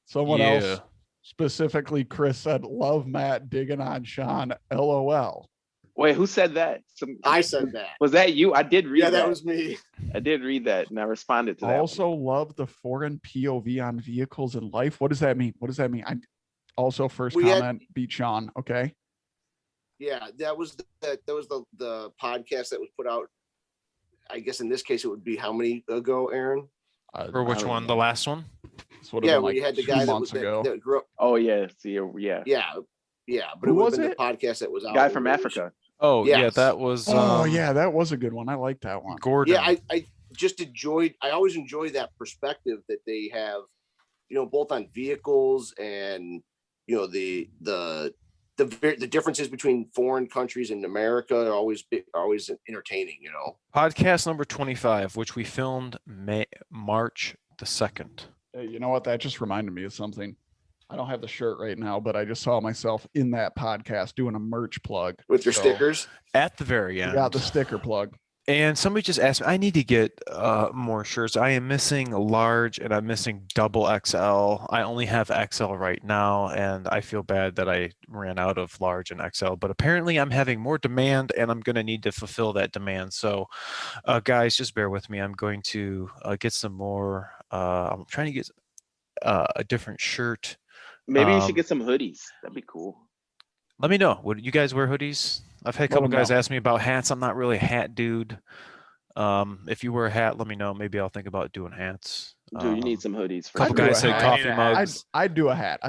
Someone Yeah. else, specifically Chris, said, love Matt digging on Sean. LOL. Wait, who said that? I said that. Was that you? I did read Yeah, that. that was me. I did read that, and I responded to that. Also love the foreign POV on vehicles in life. What does that mean? What does that mean? I also first We had- comment, beat Sean. Okay. Yeah, that was the podcast that was put out. I guess in this case it would be how many ago, Aaron? Or which I don't one? know. The last one? This would have Yeah, been where like you had the 2 guy that months was ago. that grew up. Oh yeah, see, yeah. Yeah, but Who it would was have been it? the podcast that was out. Guy from when it was- Africa. Oh, yeah, Yes. that was. Oh yeah, that was a good one. I like that one. Gordon. Yeah, I just enjoyed. I always enjoy that perspective that they have, both on vehicles and the differences between foreign countries and America are always entertaining. Podcast number 25, which we filmed March the 2nd. Hey, you know what? That just reminded me of something. I don't have the shirt right now, but I just saw myself in that podcast doing a merch plug With your So, stickers. At the very We end. got the sticker plug. And somebody just asked me, I need to get more shirts. I am missing large and I'm missing double XL. I only have XL right now, and I feel bad that I ran out of large and XL. But apparently I'm having more demand, and I'm going to need to fulfill that demand. So, guys, just bear with me. I'm going to get some more. I'm trying to get a different shirt. Maybe you should get some hoodies. That'd be cool. Let me know. Would you guys wear hoodies? I've had a couple guys ask me about hats. I'm not really a hat dude. If you wear a hat, let me know. Maybe I'll think about doing hats. Dude, you need some hoodies. A couple guys said coffee mugs. I'd do a hat.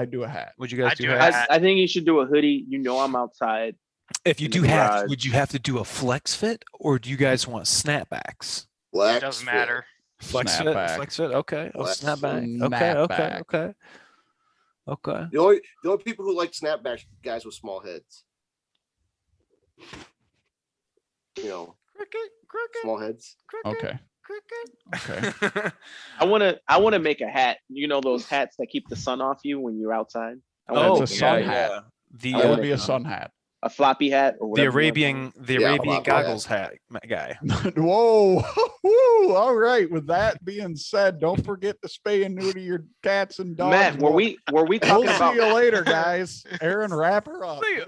Would you guys do hats? I think you should do a hoodie. You know I'm outside. If you do hats, would you have to do a flex fit, or do you guys want snapbacks? It doesn't matter. Flex fit. Okay. Snapback. Okay. The only people who like snapbacks are guys with small heads. You know, small heads. Okay. I want to make a hat. You know those hats that keep the sun off you when you're outside. It's a sun hat. It would be a sun hat. A floppy hat or whatever. The Arabian goggles hat guy. Whoa. All right. With that being said, don't forget to spay and neuter your cats and dogs. Matt, were we talking about? We'll see you later, guys. Aaron, wrap her up. See ya.